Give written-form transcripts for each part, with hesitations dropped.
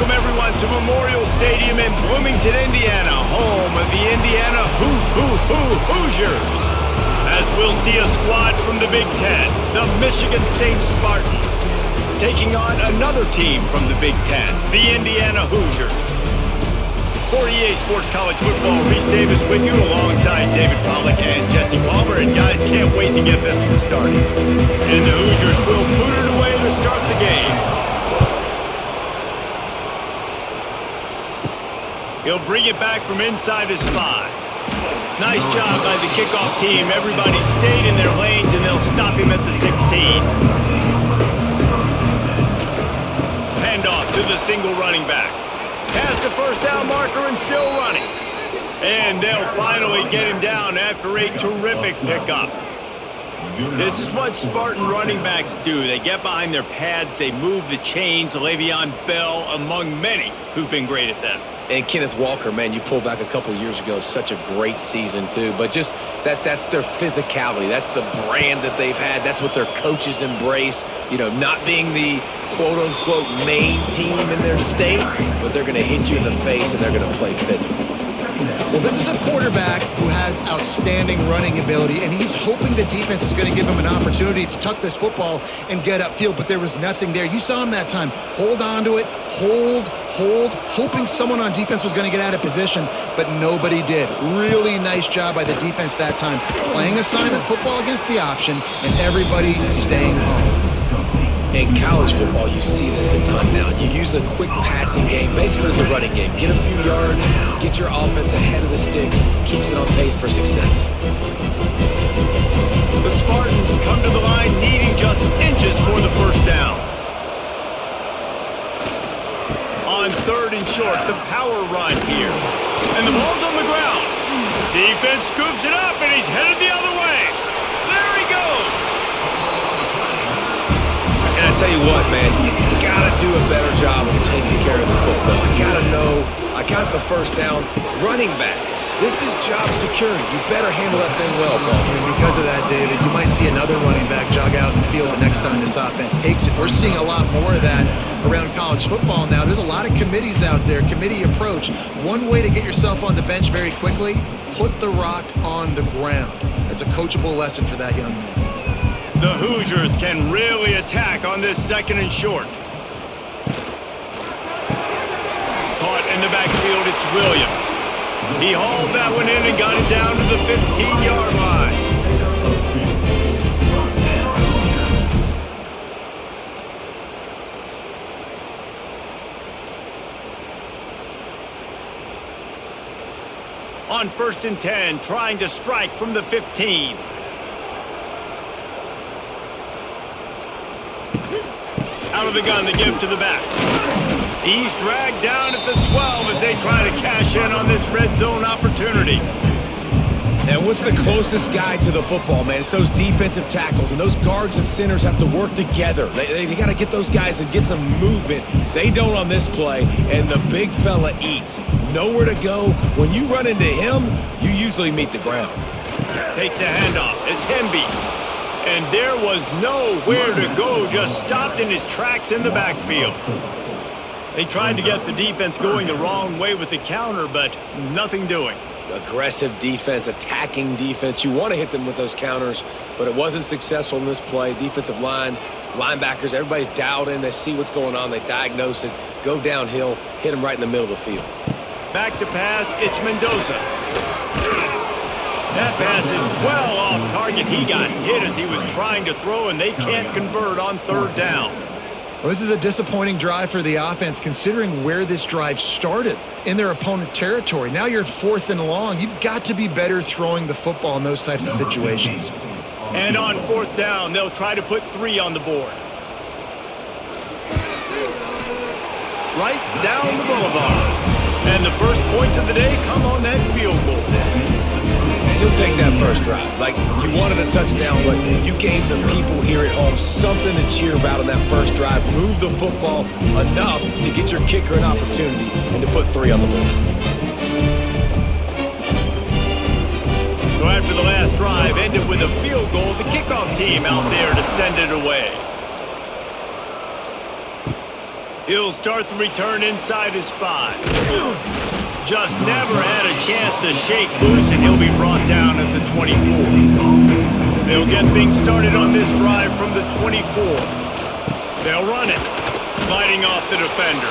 welcome everyone to Memorial Stadium in Bloomington, Indiana, home of the Indiana Hoosiers. As we'll see a squad from the Big Ten, the Michigan State Spartans, taking on another team from the Big Ten, the Indiana Hoosiers. For EA Sports College Football, Reese Davis with you alongside David Pollack and Jesse Palmer. And guys, can't wait to get this one started. And the Hoosiers will boot it away to start the game. He'll bring it back from inside his 5. Nice job by the kickoff team. Everybody stayed in their lanes, and they'll stop him at the 16. Handoff to the single running back. Past the first down marker and still running. And they'll finally get him down after a terrific pickup. This is what Spartan running backs do. They get behind their pads, they move the chains. Le'Veon Bell among many who've been great at that. And Kenneth Walker, man, you pulled back a couple years ago, such a great season too. But just that's their physicality. That's the brand that they've had. That's what their coaches embrace. You know, not being the quote-unquote main team in their state, but they're going to hit you in the face and they're going to play physical. Well, this is a quarterback who has outstanding running ability, and he's hoping the defense is going to give him an opportunity to tuck this football and get upfield, but there was nothing there. You saw him that time. Hold on to it, hold, hoping someone on defense was going to get out of position, but nobody did. Really nice job by the defense that time, playing assignment football against the option, and everybody staying home. In college football, you see this a ton now. You use a quick passing game, basically as the running game. Get a few yards, get your offense ahead of the sticks, keeps it on pace for success. The Spartans come to the line needing just inches for the first down. On 3rd and short, the power run here. And the ball's on the ground. Defense scoops it up, and he's headed the other way. There he goes. And I tell you what, man, you got to do a better job of taking care of the football. You got to know, I got the first down. Running backs, this is job security. You better handle that thing well, Paul. And because of that, David, you might see another running back jog out in the field the next time this offense takes it. We're seeing a lot more of that around college football now. There's a lot of committees out there, committee approach. One way to get yourself on the bench very quickly, put the rock on the ground. That's a coachable lesson for that young man. The Hoosiers can really attack on this 2nd and short. Caught in the backfield, it's Williams. He hauled that one in and got it down to the 15-yard line. On 1st and 10, trying to strike from the 15. Out of the gun to give to the back. He's dragged down at the 12 as they try to cash in on this red zone opportunity. And what's the closest guy to the football, man? It's those defensive tackles, and those guards and centers have to work together. They got to get those guys and get some movement. They don't on this play, and the big fella eats. Nowhere to go. When you run into him, you usually meet the ground. Takes the handoff. It's Hemby. And there was nowhere to go, just stopped in his tracks in the backfield. They tried to get the defense going the wrong way with the counter, but nothing doing. Aggressive defense, attacking defense. You want to hit them with those counters, but it wasn't successful in this play. Defensive line, linebackers, everybody's dialed in. They see what's going on. They diagnose it, go downhill, hit them right in the middle of the field. Back to pass, it's Mendoza. That pass is well off target. He got hit as he was trying to throw, and they can't convert on 3rd down. Well, this is a disappointing drive for the offense, considering where this drive started in their opponent territory. Now you're at 4th and long. You've got to be better throwing the football in those types of situations. And on 4th down, they'll try to put 3 on the board. Right down the boulevard. And the first points of the day come on that field goal. He'll take that first drive. Like, you wanted a touchdown, but you gave the people here at home something to cheer about on that first drive. Move the football enough to get your kicker an opportunity and to put 3 on the board. So after the last drive ended with a field goal, the kickoff team out there to send it away. He'll start the return inside his 5. Just never had a chance to shake loose, and he'll be brought down at the 24. They'll get things started on this drive from the 24. They'll run it, gliding off the defender.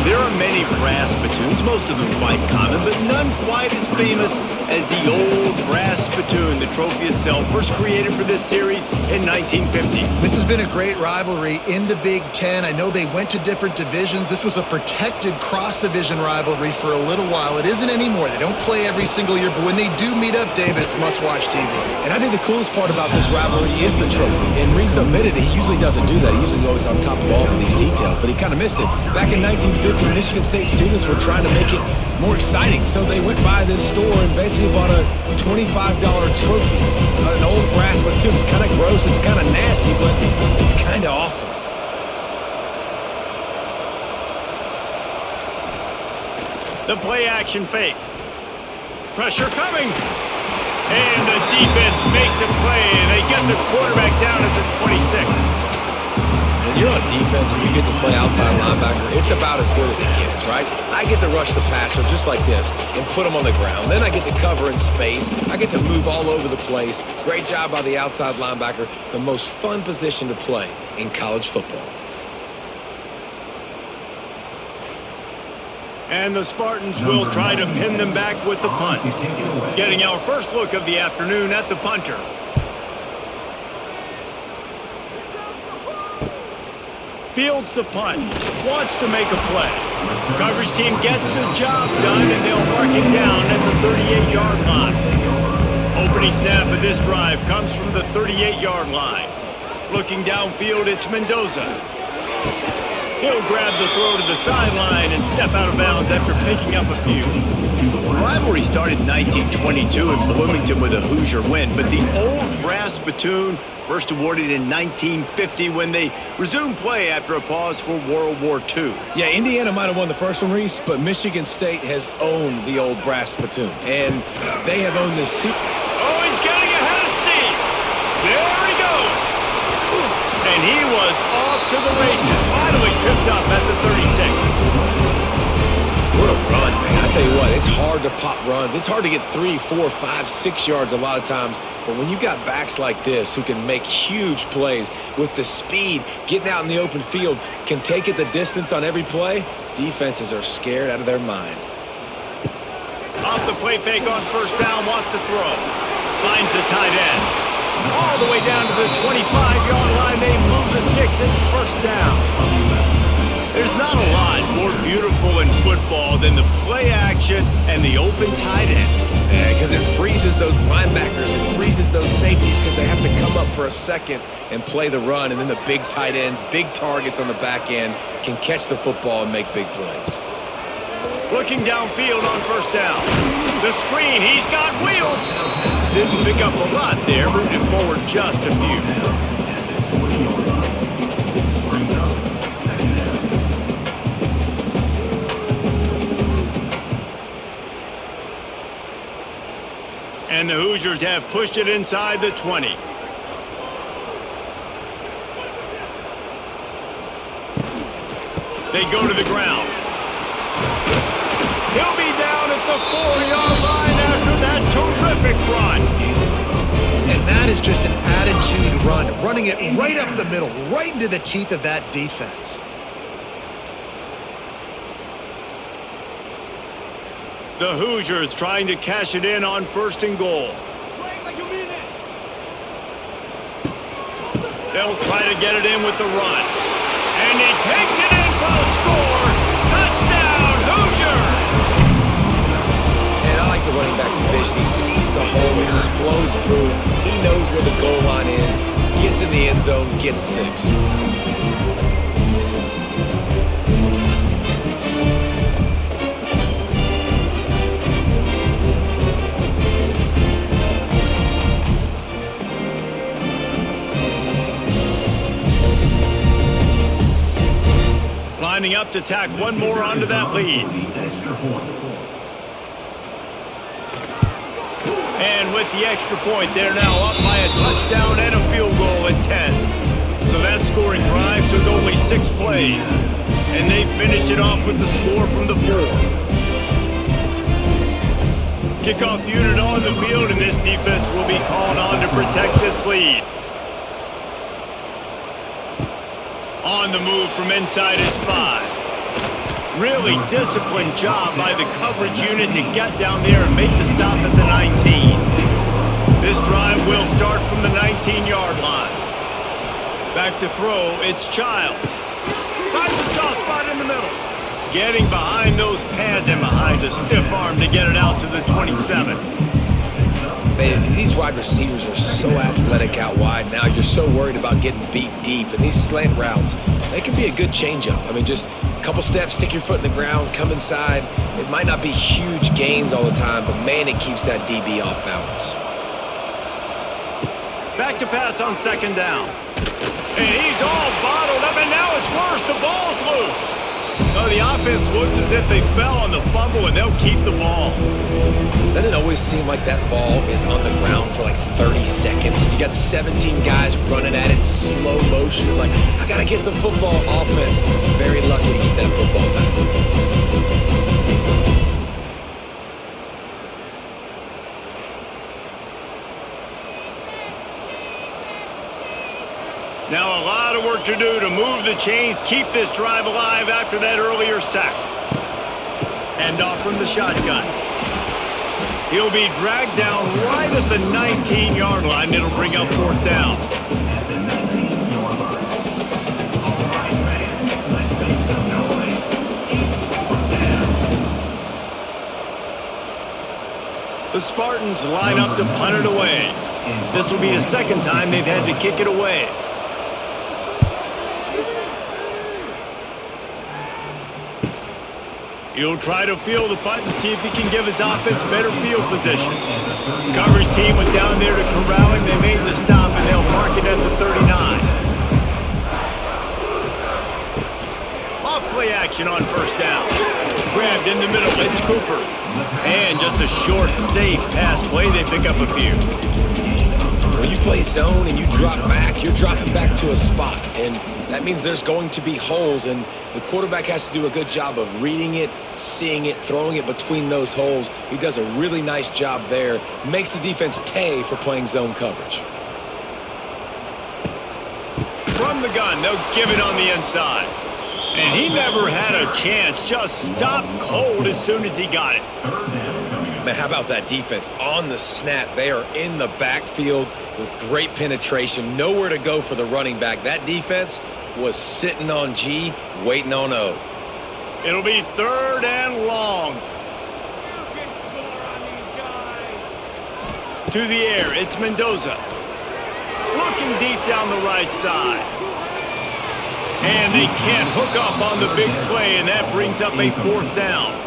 There are many brass spittoons, most of them quite common, but none quite as famous as the old brass spittoon, the trophy itself, first created for this series in 1950. This has been a great rivalry in the Big Ten. I know they went to different divisions. This was a protected cross-division rivalry for a little while. It isn't anymore. They don't play every single year, but when they do meet up, David, it's must-watch TV. And I think the coolest part about this rivalry is the trophy. And Reese admitted it. He usually doesn't do that. He usually always on top of all of these details, but he kind of missed it. Back in 1950, Michigan State students were trying to make it more exciting, so they went by this store and basically bought a $25 trophy, an old brass spittoon. It's kind of gross, it's kind of nasty, but it's kind of awesome. The play action fake. Pressure coming. And the defense makes a play, and they get the quarterback down at the 26. When you're on defense and you get to play outside linebacker, it's about as good as it gets, right? I get to rush the passer just like this and put him on the ground. Then I get to cover in space. I get to move all over the place. Great job by the outside linebacker. The most fun position to play in college football. And the Spartans will try to pin them back with the punt. Getting our first look of the afternoon at the punter. Fields the punt, wants to make a play. Coverage team gets the job done, and they'll mark it down at the 38-yard line. Opening snap of this drive comes from the 38-yard line. Looking downfield, it's Mendoza. He'll grab the throw to the sideline and step out of bounds after picking up a few. The rivalry started in 1922 in Bloomington with a Hoosier win, but the old brass spittoon first awarded in 1950 when they resumed play after a pause for World War II. Yeah, Indiana might have won the first one, Reese, but Michigan State has owned the old brass spittoon, and they have owned this super. Oh, he's getting ahead of steam. There he goes. And he was off to the races, finally tripped up at the 36. What a run, man. I tell you what, it's hard to pop runs. It's hard to get 3, 4, 5, 6 yards a lot of times. But when you got backs like this who can make huge plays with the speed, getting out in the open field, can take it the distance on every play, defenses are scared out of their mind. Off the play fake on first down, wants to throw. Finds the tight end. All the way down to the 25-yard line, they move the sticks. It's first down. There's not a lot more beautiful in football than the play action and the open tight end. Yeah, because it freezes those linebackers. It freezes those safeties because they have to come up for a second and play the run. And then the big tight ends, big targets on the back end can catch the football and make big plays. Looking downfield on first down. The screen, he's got wheels. Didn't pick up a lot there, moved it forward just a few. And the Hoosiers have pushed it inside the 20. They go to the ground. He'll be down at the 4-yard line after that terrific run. And that is just an attitude run, running it right up the middle, right into the teeth of that defense. The Hoosiers trying to cash it in on first and goal. They'll try to get it in with the run. And he takes it in for a score. Touchdown, Hoosiers! And I like the running back's vision. He sees the hole, explodes through it. He knows where the goal line is, gets in the end zone, gets 6. Lining up to tack one more onto that lead. And with the extra point, they're now up by a touchdown and a field goal at 10. So that scoring drive took only 6 plays. And they finish it off with the score from the 4. Kickoff unit on the field, and this defense will be called on to protect this lead. On the move from inside his 5. Really disciplined job by the coverage unit to get down there and make the stop at the 19. This drive will start from the 19-yard line. Back to throw, it's Childs. Finds a soft spot in the middle. Getting behind those pads and behind a stiff arm to get it out to the 27. Man, these wide receivers are so athletic out wide now. You're so worried about getting beat deep. And these slant routes, they can be a good changeup. I mean, just a couple steps, stick your foot in the ground, come inside. It might not be huge gains all the time, but man, it keeps that DB off balance. Back to pass on second down. And he's all bottled up, and now it's worse. The ball's loose. Oh, the offense looks as if they fell on the fumble, and they'll keep the ball. Doesn't it always seem like that ball is on the ground for like 30 seconds? You got 17 guys running at it in slow motion. Like, I got to get the football. Offense, very lucky to get that football back. Now a lot of work to do to move the chains, keep this drive alive after that earlier sack. Hand off from the shotgun. He'll be dragged down right at the 19-yard line. It'll bring up 4th down. The Spartans line up to punt it away. This will be the second time they've had to kick it away. He'll try to field the punt and see if he can give his offense better field position. The coverage team was down there to corral him. They made the stop, and they'll mark it at the 39. Off play action on first down. Grabbed in the middle. It's Cooper. And just a short, safe pass play. They pick up a few. When you play zone and you drop back, you're dropping back to a spot. And that means there's going to be holes, and the quarterback has to do a good job of reading it, seeing it, throwing it between those holes. He does a really nice job there. Makes the defense pay for playing zone coverage. From the gun, they'll give it on the inside. And he never had a chance. Just stopped cold as soon as he got it. Man, how about that defense? On the snap, they are in the backfield with great penetration. Nowhere to go for the running back. That defense was sitting on G, waiting on O. It'll be 3rd and long. To the air, it's Mendoza. Looking deep down the right side. And they can't hook up on the big play, and that brings up a 4th down.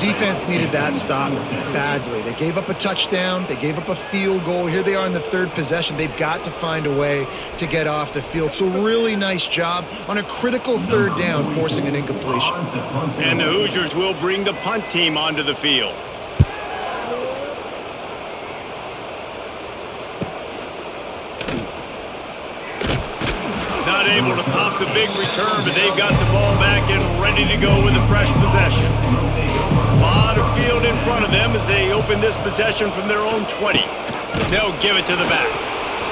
Defense needed that stop badly. They gave up a touchdown. They gave up a field goal. Here they are in the 3rd possession. They've got to find a way to get off the field. So really nice job on a critical 3rd down, forcing an incompletion. And the Hoosiers will bring the punt team onto the field. Not able to pop the big return, but they've got the ball back and ready to go with a fresh possession. A lot of field in front of them as they open this possession from their own 20. They'll give it to the back.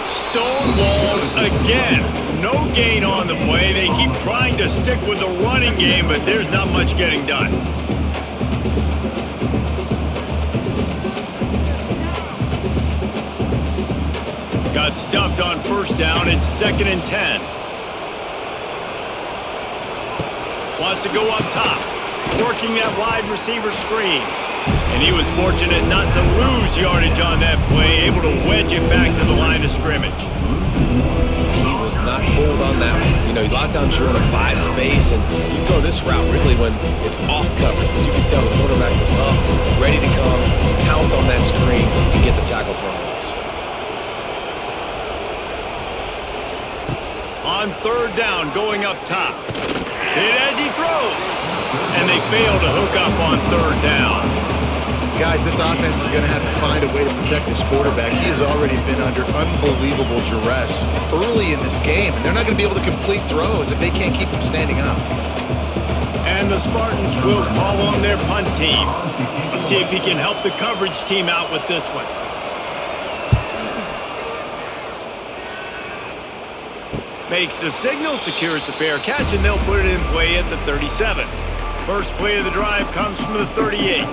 Stonewalled again. No gain on the play. They keep trying to stick with the running game, but there's not much getting done. Got stuffed on first down. It's 2nd and 10. Wants to go up top, working that wide receiver screen. And he was fortunate not to lose yardage on that play, able to wedge it back to the line of scrimmage. He was not fooled on that one. You know, a lot of times you want to buy space, and you throw this route really when it's off coverage. But you can tell the quarterback was up, ready to come, pounce on that screen, and get the tackle for a loss. On 3rd down, going up top. Hit as he throws. And they fail to hook up on 3rd down. Guys, this offense is going to have to find a way to protect this quarterback. He has already been under unbelievable duress early in this game, and they're not going to be able to complete throws if they can't keep him standing up. and the Spartans will call on their punt team. Let's see if he can help the coverage team out with this one. Makes the signal, secures the fair catch, and they'll put it in play at the 37. First play of the drive comes from the 38.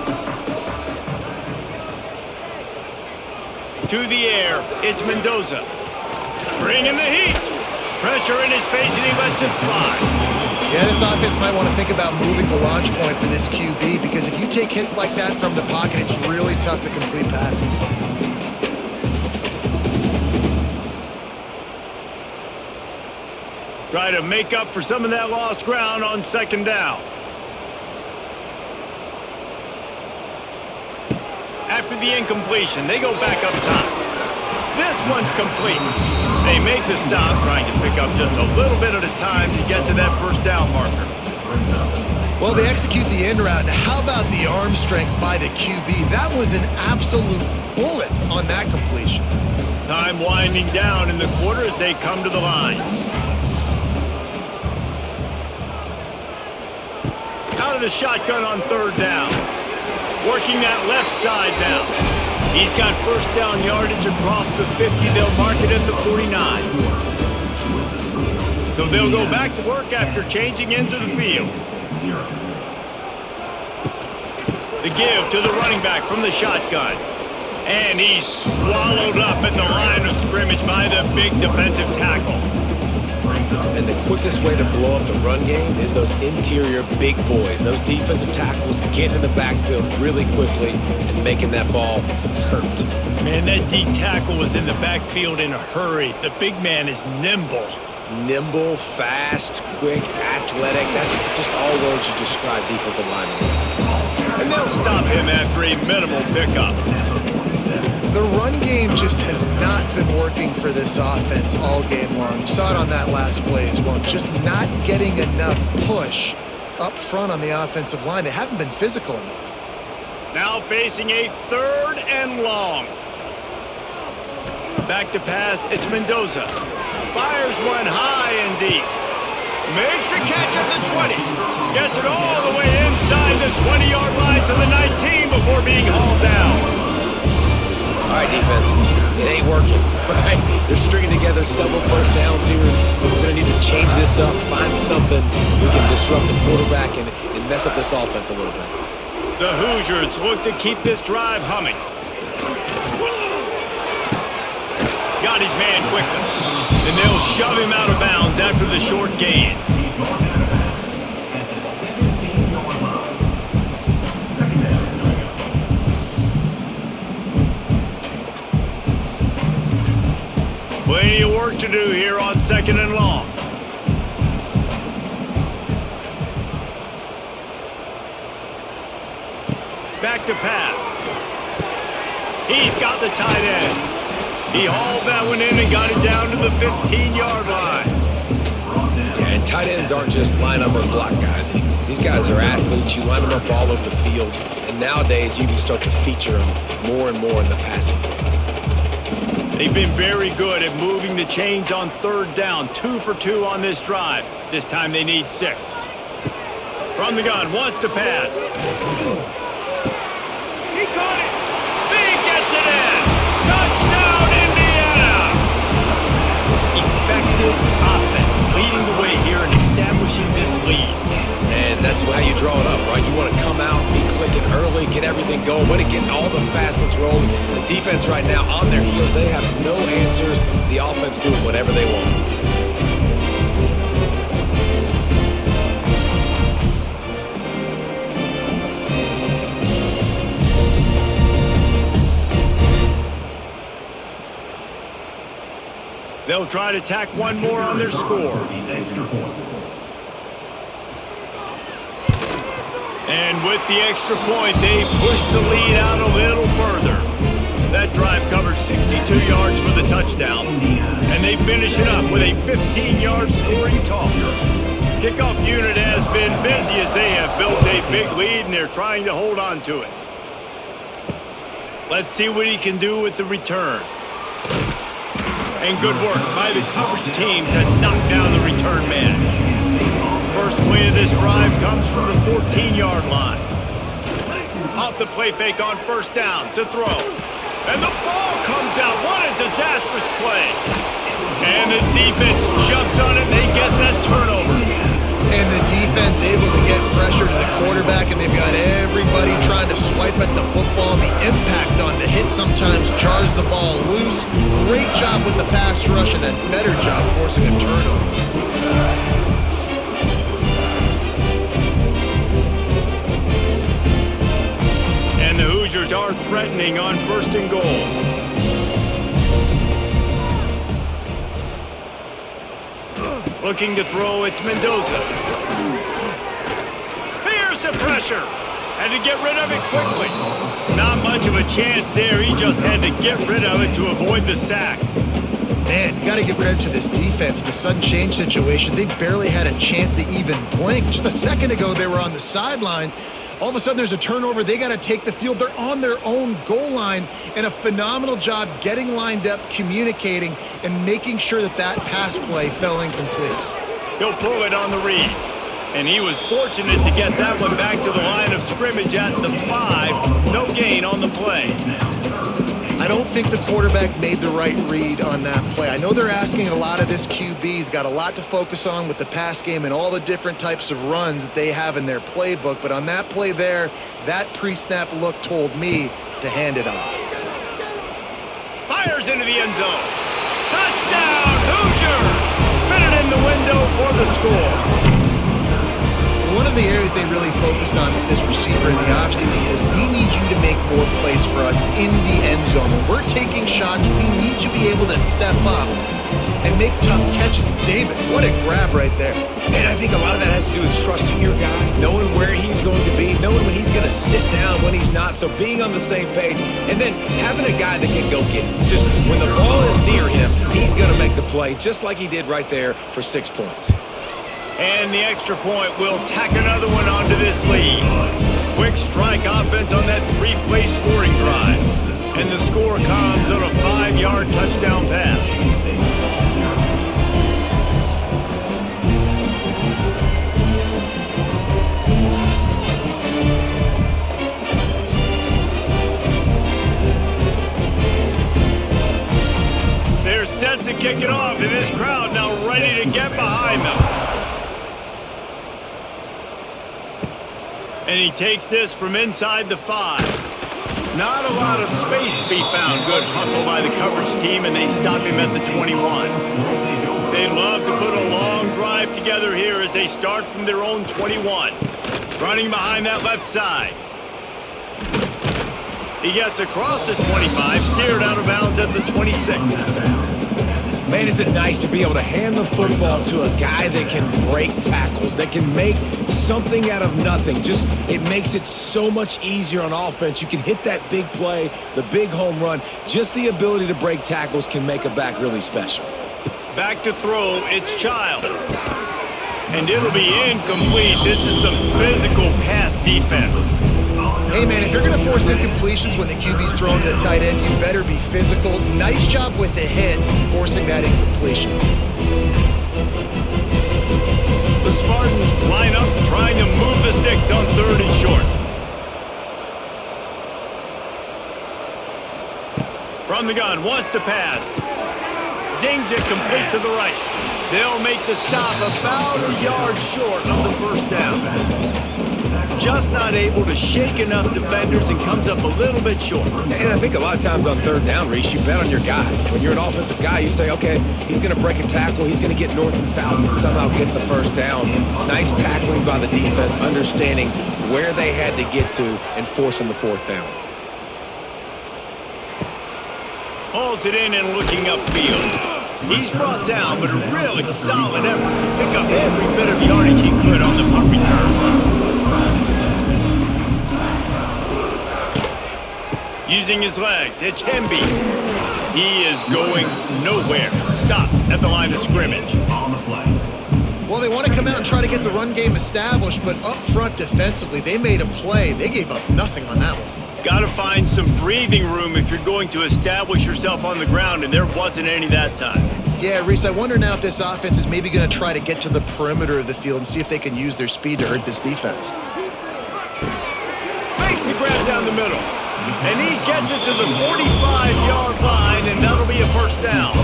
To the air, it's Mendoza. Bringing the heat. Pressure in his face, and he lets it fly. Yeah, this offense might want to think about moving the launch point for this QB, because if you take hits like that from the pocket, it's really tough to complete passes. Try to make up for some of that lost ground on second down. After the incompletion, they go back up top. This one's complete. They make the stop, trying to pick up just a little bit at a time to get to that first down marker. Well, they execute the end route. Now, how about the arm strength by the QB? That was an absolute bullet on that completion. Time winding down in the quarter as they come to the line. Out of the shotgun on third down. Working that left side now. He's got first down yardage across the 50. They'll mark it at the 49. So they'll go back to work after changing into the field. The give to the running back from the shotgun. And he's swallowed up at the line of scrimmage by the big defensive tackle. And the quickest way to blow up the run game is those interior big boys. Those defensive tackles getting in the backfield really quickly and making that ball hurt. Man, that D tackle was in the backfield in a hurry. The big man is nimble. Nimble, fast, quick, athletic. That's just all words you describe defensive linemen with. And they'll stop him after a minimal pickup. The run game just has not been working for this offense all game long. You saw it on that last play as well. Just not getting enough push up front on the offensive line. They haven't been physical enough. Now facing a third and long. Back to pass, it's Mendoza. Fires one high and deep. Makes the catch at the 20. Gets it all the way inside the 20-yard line to the 19 before being hauled down. All right, defense, it ain't working, right? They're stringing together several first downs here. We're going to need to change this up, find something we can disrupt the quarterback and mess up this offense a little bit. The Hoosiers look to keep this drive humming. Got his man quickly, and they'll shove him out of bounds after the short gain. Plenty of work to do here on second and long. Back to pass. He's got the tight end. He hauled that one in and got it down to the 15-yard line. Yeah, and tight ends aren't just line up and block guys anymore. These guys are athletes. You line them up all over the field. And nowadays, you can start to feature them more and more in the passing game. They've been very good at moving the chains on third down. 2 for 2 on this drive. This time they need 6. From the gun, wants to pass. He caught it. He gets it in. Touchdown, Indiana. Effective offense leading the way here and establishing this lead. And that's how you draw it up, right? You want to come out, be clicking early, get everything going, want to get all the facets rolling. The defense right now on their heels, they have no answers. The offense doing whatever they want. They'll try to tack one more on their score. And with the extra point, they push the lead out a little further. That drive covered 62 yards for the touchdown. And they finish it up with a 15-yard scoring toss. Kickoff unit has been busy as they have built a big lead and they're trying to hold on to it. Let's see what he can do with the return. And good work by the coverage team to knock down the return man. First play of this drive comes from the 14-yard line. Off the play fake on first down to throw. And the ball comes out. What a disastrous play. And the defense jumps on it, and they get that turnover. And the defense able to get pressure to the quarterback, and they've got everybody trying to swipe at the football, and the impact on the hit sometimes jars the ball loose. Great job with the pass rush, and a better job forcing a turnover. And the Hoosiers are threatening on first and goal. Looking to throw, it's Mendoza. Here's the pressure. Had to get rid of it quickly. Not much of a chance there. He just had to get rid of it to avoid the sack. Man, you got to give credit to this defense. In the sudden change situation, they've barely had a chance to even blink. Just a second ago, they were on the sidelines. All of a sudden, there's a turnover. They got to take the field. They're on their own goal line, and a phenomenal job getting lined up, communicating, and making sure that that pass play fell incomplete. He'll pull it on the read. And he was fortunate to get that one back to the line of scrimmage at the 5. No gain on the play. I don't think the quarterback made the right read on that play. I know they're asking a lot of this QB. He's got a lot to focus on with the pass game and all the different types of runs that they have in their playbook. But on that play there, that pre-snap look told me to hand it off. Fires into the end zone. Touchdown, Hoosiers! Fitted in the window for the score. One of the areas they really focused on with this receiver in the offseason was we need you to make more plays for us in the end zone. When we're taking shots, we need you to be able to step up and make tough catches. David, what a grab right there. And I think a lot of that has to do with trusting your guy, knowing where he's going to be, knowing when he's going to sit down, when he's not, so being on the same page, and then having a guy that can go get him. Just when the ball is near him, he's going to make the play, just like he did right there for 6 points. And the extra point will tack another one onto this lead. Quick strike offense on that 3-play scoring drive. And the score comes on a 5-yard touchdown pass. They're set to kick it off, and this crowd now ready to get behind them. And he takes this from inside the 5. Not a lot of space to be found. Good hustle by the coverage team, and they stop him at the 21. They'd love to put a long drive together here as they start from their own 21. Running behind that left side. He gets across the 25, steered out of bounds at the 26. Man, is it nice to be able to hand the football to a guy that can break tackles, that can make something out of nothing. Just, it makes it so much easier on offense. You can hit that big play, the big home run. Just the ability to break tackles can make a back really special. Back to throw, it's Child. And it'll be incomplete. This is some physical pass defense. Hey, man, if you're going to force incompletions when the QB's thrown to the tight end, you better be physical. Nice job with the hit, forcing that incompletion. The Spartans line up, trying to move the sticks on 3rd and short. From the gun, wants to pass. Zings it complete to the right. They'll make the stop about a yard short of the first down. Just not able to shake enough defenders and comes up a little bit short. And I think a lot of times on 3rd down, Reese, you bet on your guy. When you're an offensive guy, you say, okay, he's going to break a tackle, he's going to get north and south and somehow get the first down. Nice tackling by the defense, understanding where they had to get to and forcing the 4th down. Hauls it in and looking upfield. He's brought down, but a really solid effort to pick up every bit of yardage he could on the punt return. Using his legs, it's Hemby. He is going nowhere. Stop at the line of scrimmage. Well, they want to come out and try to get the run game established, but up front defensively, they made a play. They gave up nothing on that one. Got to find some breathing room if you're going to establish yourself on the ground, and there wasn't any that time. Yeah, Reese, I wonder now if this offense is maybe going to try to get to the perimeter of the field and see if they can use their speed to hurt this defense. Makes the grab down the middle. And he gets it to the 45-yard line, and that'll be a first down.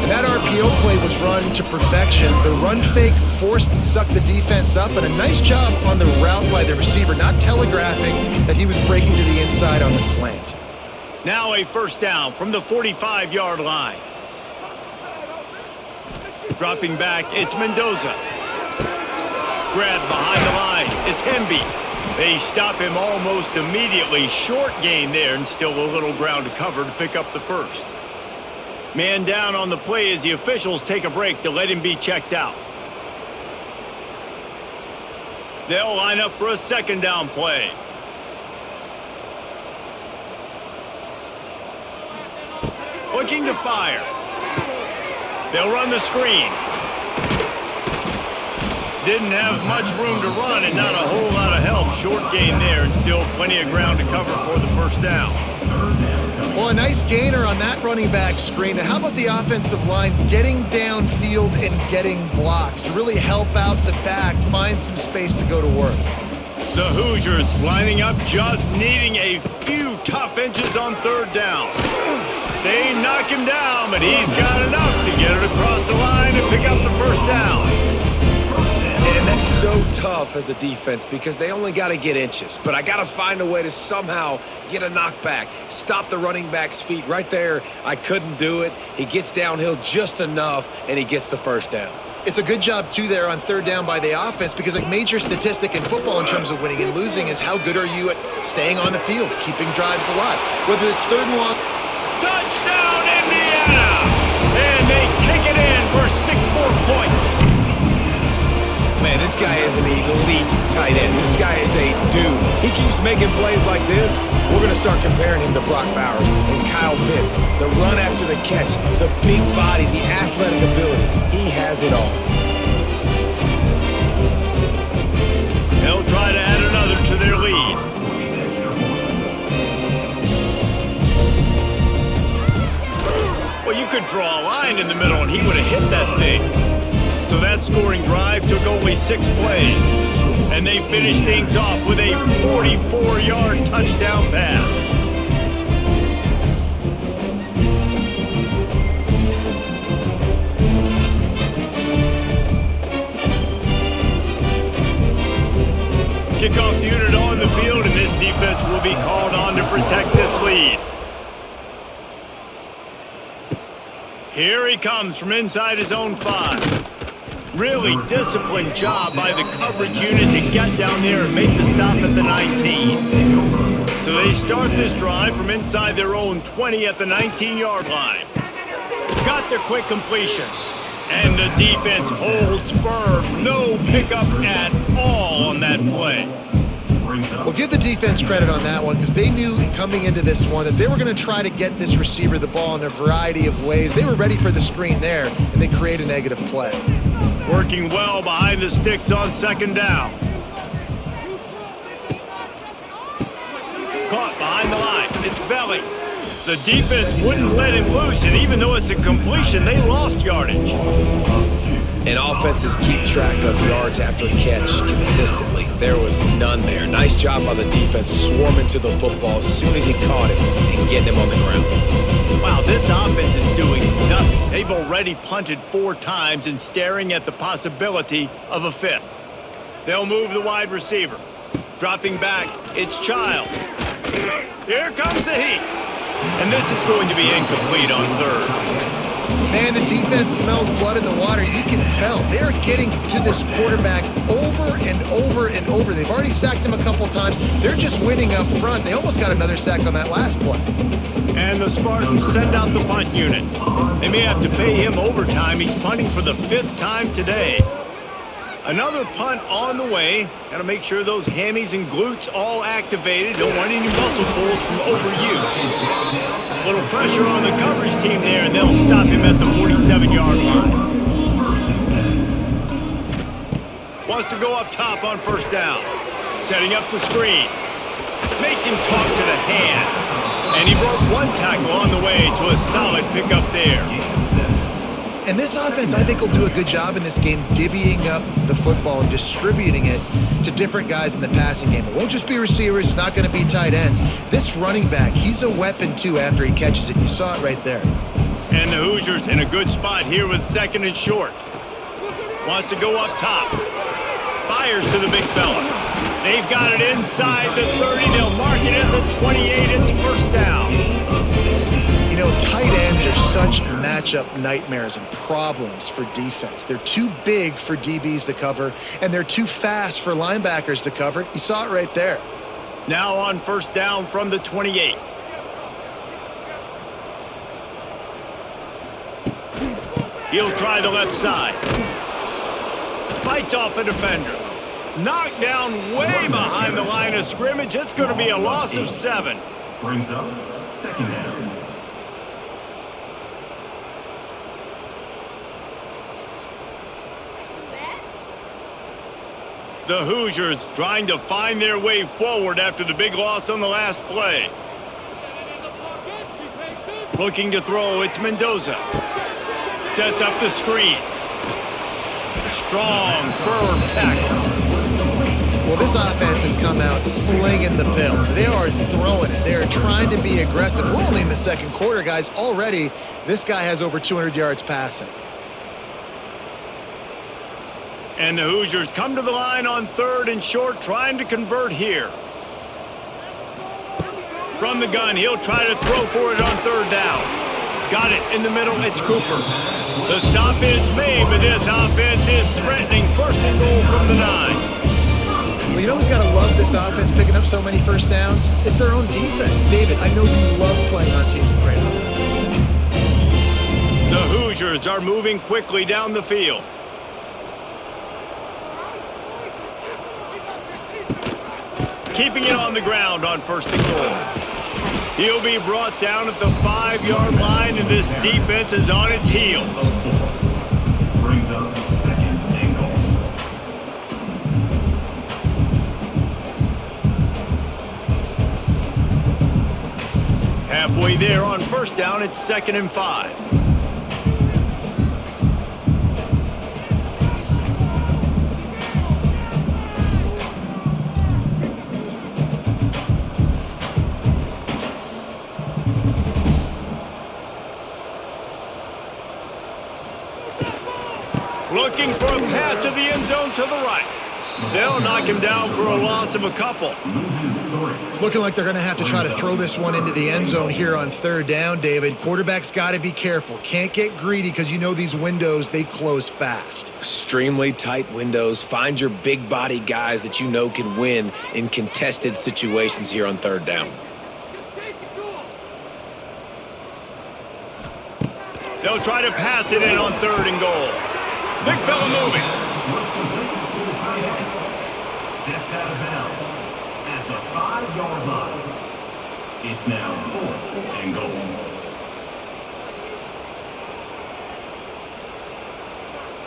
And that RPO play was run to perfection. The run fake forced and sucked the defense up, and a nice job on the route by the receiver, not telegraphing that he was breaking to the inside on the slant. Now a first down from the 45-yard line. Dropping back, it's Mendoza. Grab behind the line, it's Hemby. They stop him almost immediately. Short gain there, and still a little ground to cover to pick up the first. Man down on the play as the officials take a break to let him be checked out. They'll line up for a second down play. Looking to fire. They'll run the screen. Didn't have much room to run and not a whole lot of help. Short gain there and still plenty of ground to cover for the first down. Well, a nice gainer on that running back screen. Now, how about the offensive line getting downfield and getting blocks to really help out the back, find some space to go to work? The Hoosiers lining up, just needing a few tough inches on third down. They knock him down, but he's got enough to get it across the line and pick up the first down. And that's so tough as a defense because they only got to get inches. But I got to find a way to somehow get a knockback, stop the running back's feet. Right there, I couldn't do it. He gets downhill just enough, and he gets the first down. It's a good job, too, there on third down by the offense because a major statistic in football in terms of winning and losing is how good are you at staying on the field, keeping drives alive. Whether it's third and long. Touchdown, Indiana! And they take it in for 6 more points. Man, this guy is an elite tight end. This guy is a dude. He keeps making plays like this. We're going to start comparing him to Brock Bowers and Kyle Pitts. The run after the catch, the big body, the athletic ability. He has it all. They'll try to add another to their lead. Well, you could draw a line in the middle and he would have hit that thing. So that scoring drive took only 6 plays. And they finished things off with a 44-yard touchdown pass. Kickoff unit on the field, and this defense will be called on to protect this lead. Here he comes from inside his own 5. Really disciplined job by the coverage unit to get down there and make the stop at the 19. So they start this drive from inside their own 20 at the 19-yard line. Got their quick completion. And the defense holds firm. No pickup at all on that play. Well, give the defense credit on that one because they knew coming into this one that they were going to try to get this receiver the ball in a variety of ways. They were ready for the screen there, and they create a negative play. Working well behind the sticks on second down. Caught behind the line. It's Belly. The defense wouldn't let him loose, and even though it's a completion, they lost yardage. And offenses keep track of yards after catch consistently. There was none there. Nice job by the defense swarming to the football as soon as he caught it and getting him on the ground. Wow, this offense is doing nothing. They've already punted 4 times and staring at the possibility of a 5th. They'll move the wide receiver. Dropping back, it's Childs. Here comes the heat. And this is going to be incomplete on third. Man, the defense smells blood in the water. You can tell. They're getting to this quarterback over and over and over. They've already sacked him a couple times. They're just winning up front. They almost got another sack on that last play. And the Spartans send out the punt unit. They may have to pay him overtime. He's punting for the 5th time today. Another punt on the way. Got to make sure those hammies and glutes all activated. Don't want any muscle pulls from overuse. A little pressure on the coverage team there, and they'll stop him at the 47-yard line. Wants to go up top on first down. Setting up the screen. Makes him talk to the hand. And he broke 1 tackle on the way to a solid pickup there. And this offense, I think, will do a good job in this game divvying up the football and distributing it to different guys in the passing game. It won't just be receivers. It's not going to be tight ends. This running back, he's a weapon, too, after he catches it. You saw it right there. And the Hoosiers in a good spot here with 2nd and short. Wants to go up top. Fires to the big fella. They've got it inside the 30. They'll mark it at the 28. It's first down. You know, tight ends are such matchup nightmares and problems for defense. They're too big for DBs to cover, and they're too fast for linebackers to cover. You saw it right there. Now on first down from the 28. He'll try the left side. Fights off a defender. Knocked down way behind the line of scrimmage. It's going to be a loss of 7. Brings up 2nd down. The Hoosiers trying to find their way forward after the big loss on the last play. Looking to throw, it's Mendoza. Sets up the screen. Strong, firm tackle. Well, this offense has come out slinging the pill. They are throwing it. They are trying to be aggressive. We're only in the 2nd quarter, guys. Already, this guy has over 200 yards passing. And the Hoosiers come to the line on 3rd and short, trying to convert here. From the gun, he'll try to throw for it on 3rd down. Got it in the middle, it's Cooper. The stop is made, but this offense is threatening. 1st and goal from the 9. Well, you know who's got to love this offense picking up so many first downs? It's their own defense. David, I know you love playing on teams with great offenses. The Hoosiers are moving quickly down the field. Keeping it on the ground on 1st and goal. He'll be brought down at the 5-yard line, and this defense is on its heels. Brings up 2nd and goal. Halfway there on 1st down, it's 2nd and 5. Looking for a path to the end zone to the right. They'll knock him down for a loss of a couple. It's looking like they're going to have to try to throw this one into the end zone here on 3rd down, David. Quarterback's got to be careful. Can't get greedy because you know these windows, they close fast. Extremely tight windows. Find your big body guys that you know can win in contested situations here on 3rd down. They'll try to pass it in on 3rd and goal. Big fella moving. Steps out of bounds at the 5-yard line. It's now 4th and goal.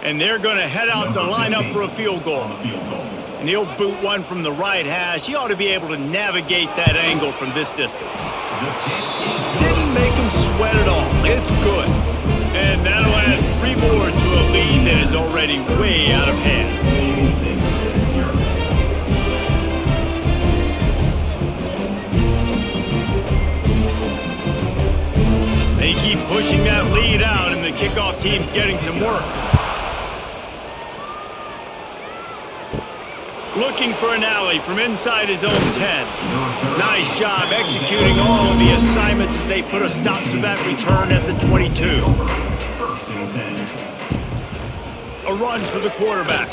And they're going to head out to line up for a field goal. And he'll boot one from the right hash. He ought to be able to navigate that angle from this distance. Didn't make him sweat at all. It's good. And that'll add 3 more to a lead that is already way out of hand. They keep pushing that lead out, and the kickoff team's getting some work. Looking for an alley from inside his own 10. Nice job executing all of the assignments as they put a stop to that return at the 22. A run for the quarterback.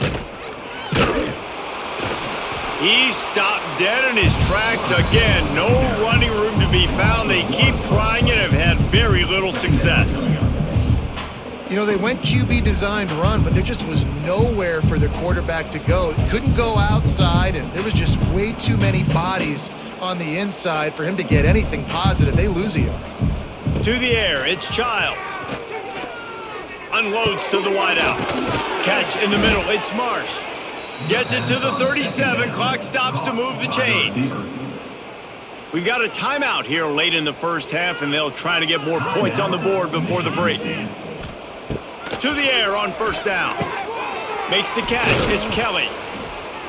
He stopped dead in his tracks again. No running room to be found. They keep trying and have had very little success. You know, they went QB designed run, but there just was nowhere for their quarterback to go. Couldn't go outside, and there was just way too many bodies on the inside for him to get anything positive. They lose a yard. To the air, it's Childs. Unloads to the wideout. Catch in the middle, it's Marsh. Gets it to the 37. Clock stops to move the chains. We've got a timeout here late in the first half, and they'll try to get more points on the board before the break. To the air on first down. Makes the catch. It's Kelly.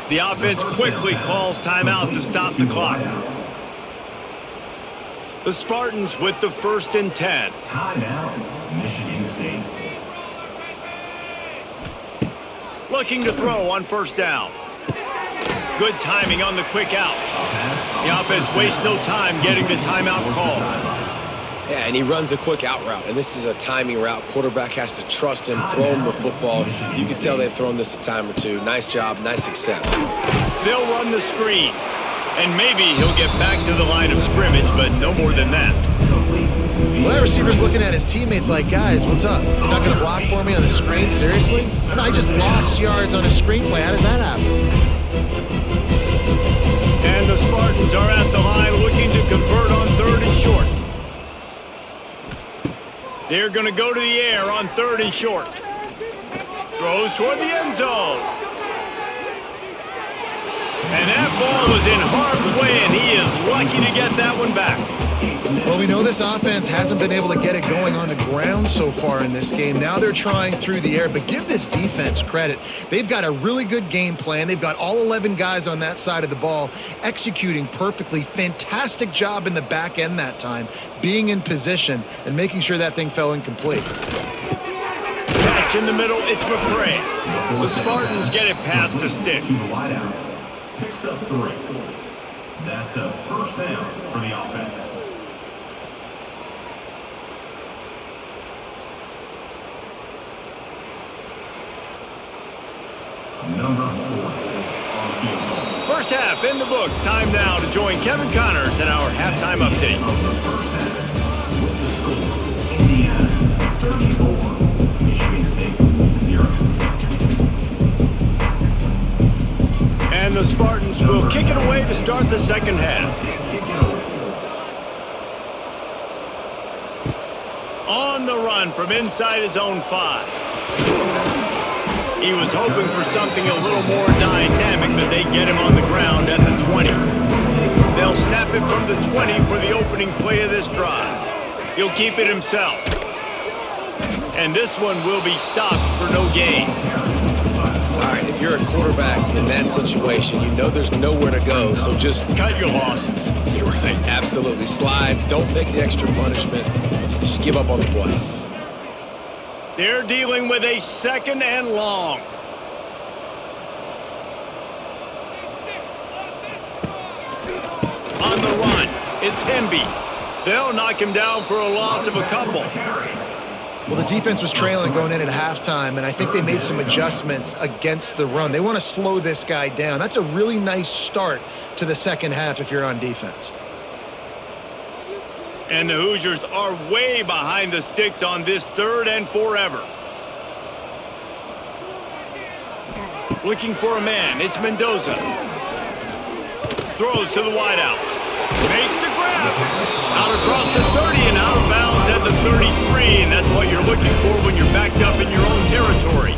The offense quickly calls timeout to stop the clock. The Spartans with the 1st and 10. Timeout, Michigan State. Looking to throw on first down. Good timing on the quick out. The offense wastes no time getting the timeout call. Yeah, and he runs a quick out route, and this is a timing route. Quarterback has to trust him, throw him the football. You can tell they've thrown this a time or two. Nice job, nice success. They'll run the screen, and maybe he'll get back to the line of scrimmage, but no more than that. Well, that receiver's looking at his teammates like, guys, what's up? You're not going to block for me on the screen? Seriously? And I just lost yards on a screen play. How does that happen? And the Spartans are at the line looking to convert on 3rd and short. They're going to go to the air on 3rd and short. Throws toward the end zone. And that ball was in harm's way, and he is lucky to get that one back. Well, we know this offense hasn't been able to get it going on the ground so far in this game. Now they're trying through the air, but give this defense credit. They've got a really good game plan. They've got all 11 guys on that side of the ball executing perfectly. Fantastic job in the back end that time, being in position and making sure that thing fell incomplete. Catch in the middle, it's McCray. The Spartans get it past the sticks. Wideout picks up 3. That's a 1st down for the offense. Number 4 on field goal. First half in the books. Time now to join Kevin Connors in our halftime update. With the score, Indiana 34, Michigan State 0. And the Spartans will kick it away to start the second half. On the run from inside his own 5. He was hoping for something a little more dynamic, but they get him on the ground at the 20. They'll snap it from the 20 for the opening play of this drive. He'll keep it himself. And this one will be stopped for no gain. All right, if you're a quarterback in that situation, you know there's nowhere to go, so just Cut your losses. You're right, absolutely. Slide, don't take the extra punishment. Just give up on the play. They're dealing with a 2nd and long. On the run, it's Hemby. They'll knock him down for a loss of a couple. Well, the defense was trailing going in at halftime, and I think they made some adjustments against the run. They want to slow this guy down. That's a really nice start to the second half if you're on defense. And the Hoosiers are way behind the sticks on this 3rd and forever. Looking for a man, it's Mendoza. Throws to the wideout. Makes the grab. Out across the 30 and out of bounds at the 33. And that's what you're looking for when you're backed up in your own territory.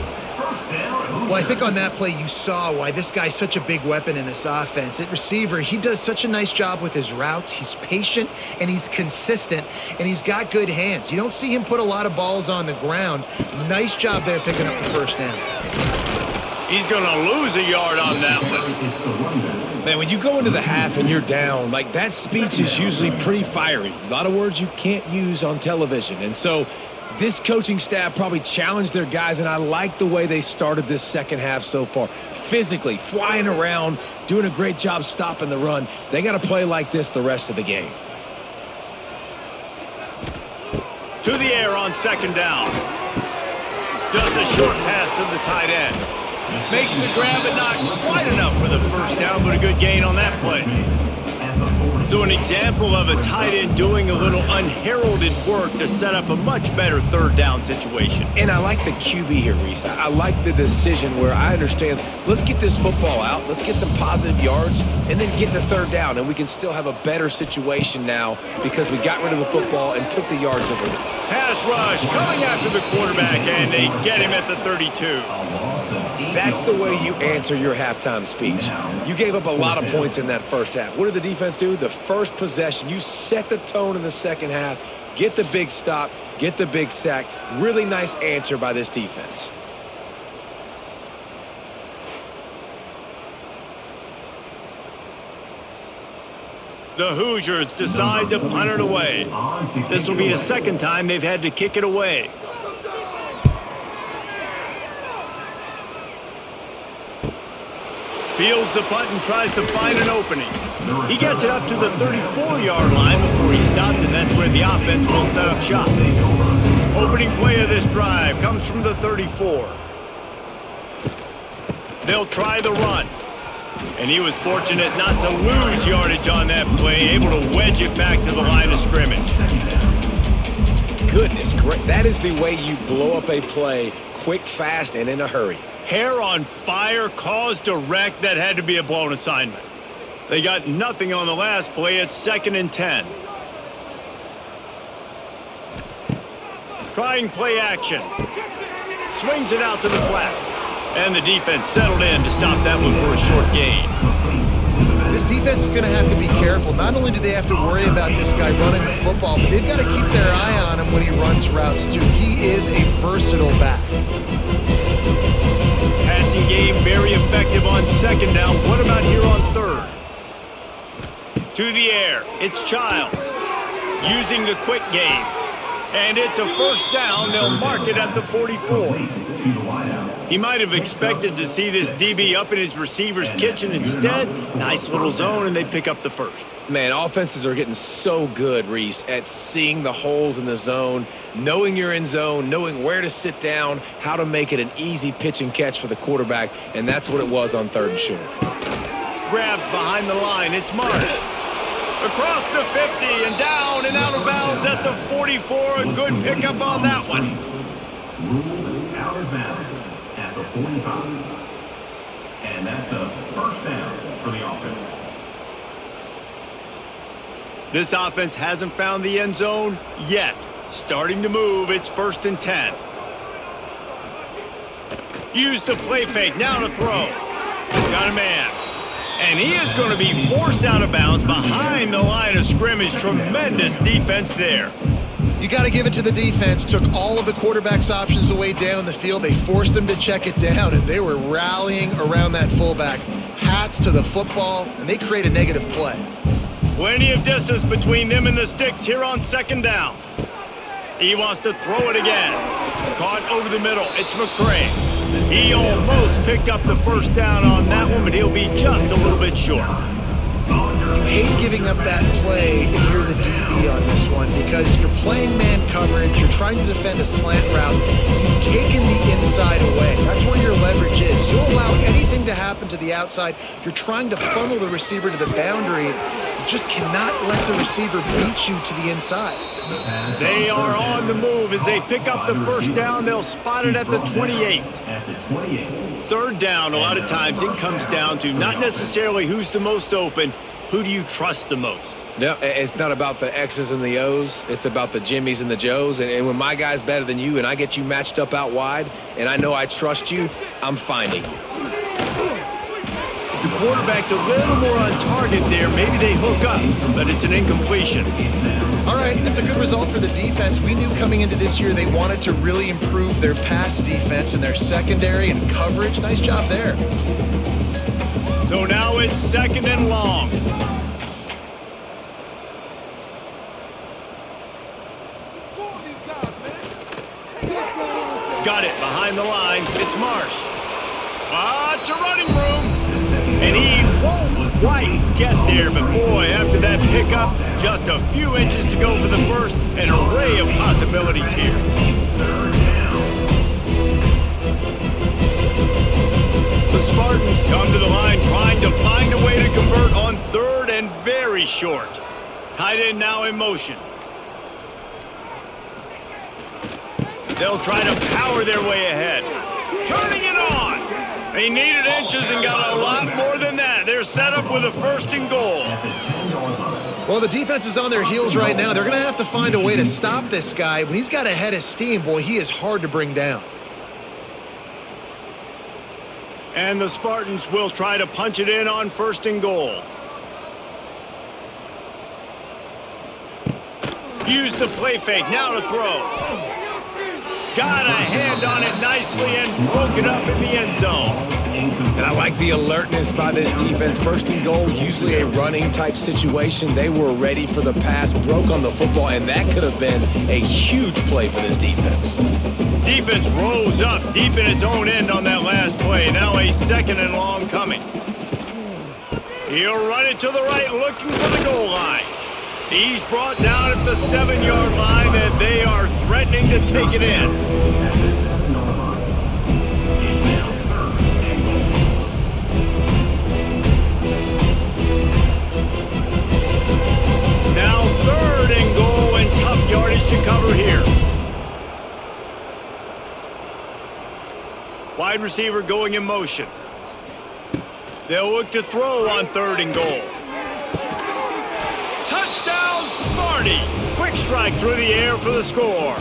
Well, I think on that play you saw why this guy's such a big weapon in this offense. At receiver, he does such a nice job with his routes. He's patient and he's consistent and he's got good hands. You don't see him put a lot of balls on the ground. Nice job there picking up the 1st down. He's going to lose a yard on that one. Man, when you go into the half and you're down, like that speech is usually pretty fiery. A lot of words you can't use on television. And so this coaching staff probably challenged their guys, and I like the way they started this second half so far. Physically, flying around, doing a great job stopping the run. They got to play like this the rest of the game. To the air on 2nd down. Just a short pass to the tight end. Makes the grab, but not quite enough for the 1st down, but a good gain on that play. So an example of a tight end doing a little unheralded work to set up a much better 3rd down situation. And I like the QB here, Reese. I like the decision where I understand, let's get this football out, let's get some positive yards, and then get to 3rd down, and we can still have a better situation now because we got rid of the football and took the yards over it. Pass rush coming after the quarterback, and they get him at the 32. That's the way you answer your halftime speech. You gave up a lot of points in that first half. What did the defense do? The first possession, you set the tone in the second half. get the big stop, get the big sack. Really nice answer by this defense. The Hoosiers decide to punt it away. This will be the second time they've had to kick it away. Fields the punt and tries to find an opening. He gets it up to the 34-yard line before he stopped, and that's where the offense will set up shop. Opening play of this drive comes from the 34. They'll try the run. And he was fortunate not to lose yardage on that play, able to wedge it back to the line of scrimmage. Goodness, great. That is the way you blow up a play, quick, fast, and in a hurry. Hair on fire, caused a wreck. That had to be a blown assignment. They got nothing on the last play. It's 2nd and 10. Trying play action. Swings it out to the flat. And the defense settled in to stop that one for a short gain. This defense is going to have to be careful. Not only do they have to worry about this guy running the football, but they've got to keep their eye on him when he runs routes too. He is a versatile back. Passing game very effective on 2nd down. What about here on 3rd? To the air. It's Childs using the quick game. And it's a 1st down. They'll mark it at the 44. He might have expected to see this DB up in his receiver's kitchen. Instead, nice little zone, and they pick up the 1st. Man, offenses are getting so good, Reese, at seeing the holes in the zone, knowing you're in zone, knowing where to sit down, how to make it an easy pitch and catch for the quarterback, and that's what it was on 3rd and short. Grabbed behind the line. It's Marsh. Across the 50 and down and out of bounds at the 44. A good pickup on that one. Ruled out of bounds at the 45. And that's a 1st down for the offense. This offense hasn't found the end zone yet. Starting to move. It's 1st and 10. Use the play fake. Now to throw. Got a man. And he is going to be forced out of bounds behind the line of scrimmage. Tremendous defense there. You got to give it to the defense. Took all of the quarterback's options away down the field. They forced him to check it down, and they were rallying around that fullback. Hats to the football, and they create a negative play. Plenty of distance between them and the sticks here on 2nd down. He wants to throw it again. Caught over the middle. It's McCray. He almost picked up the 1st down on that one, but he'll be just a little bit short. You hate giving up that play if you're the DB on this one because you're playing man coverage, you're trying to defend a slant route, you've taken the inside away. That's where your leverage is. You'll allow anything to happen to the outside. You're trying to funnel the receiver to the boundary. You just cannot let the receiver beat you to the inside. They are on the move as they pick up the 1st down. They'll spot it at the 28. 3rd down, a lot of times it comes down to not necessarily who's the most open, who do you trust the most? No, it's not about the X's and the O's. It's about the Jimmys and the Joes. And when my guy's better than you and I get you matched up out wide and I know I trust you, I'm finding you. If the quarterback's a little more on target there, maybe they hook up, but it's an incompletion. All right, that's a good result for the defense. We knew coming into this year they wanted to really improve their pass defense and their secondary and coverage. Nice job there. So now it's 2nd and long. Got it behind the line. It's Marsh. Lots of running room. And he won't quite get there, but boy, after that pickup, just a few inches to go for the 1st. An array of possibilities here. The Spartans come to the line trying to find a way to convert on 3rd and very short. Tight end now in motion. They'll try to power their way ahead. Turning it on. They needed inches and got a lot more than that. They're set up with a 1st and goal. Well, the defense is on their heels right now. They're going to have to find a way to stop this guy. When he's got a head of steam, boy, he is hard to bring down. And the Spartans will try to punch it in on 1st and goal. Use the play fake, now to throw. Got a hand on it nicely and broke it up in the end zone. And I like the alertness by this defense. First and goal, usually a running type situation. They were ready for the pass, broke on the football, and that could have been a huge play for this defense. Defense rose up deep in its own end on that last play. Now a 2nd and long coming. He'll run it to the right, looking for the goal line. He's brought down at the 7-yard line, and they are threatening to take it in. Now 3rd and goal, and tough yardage to cover here. Wide receiver going in motion. They'll look to throw on 3rd and goal. Touchdown, Sparty! Quick strike through the air for the score.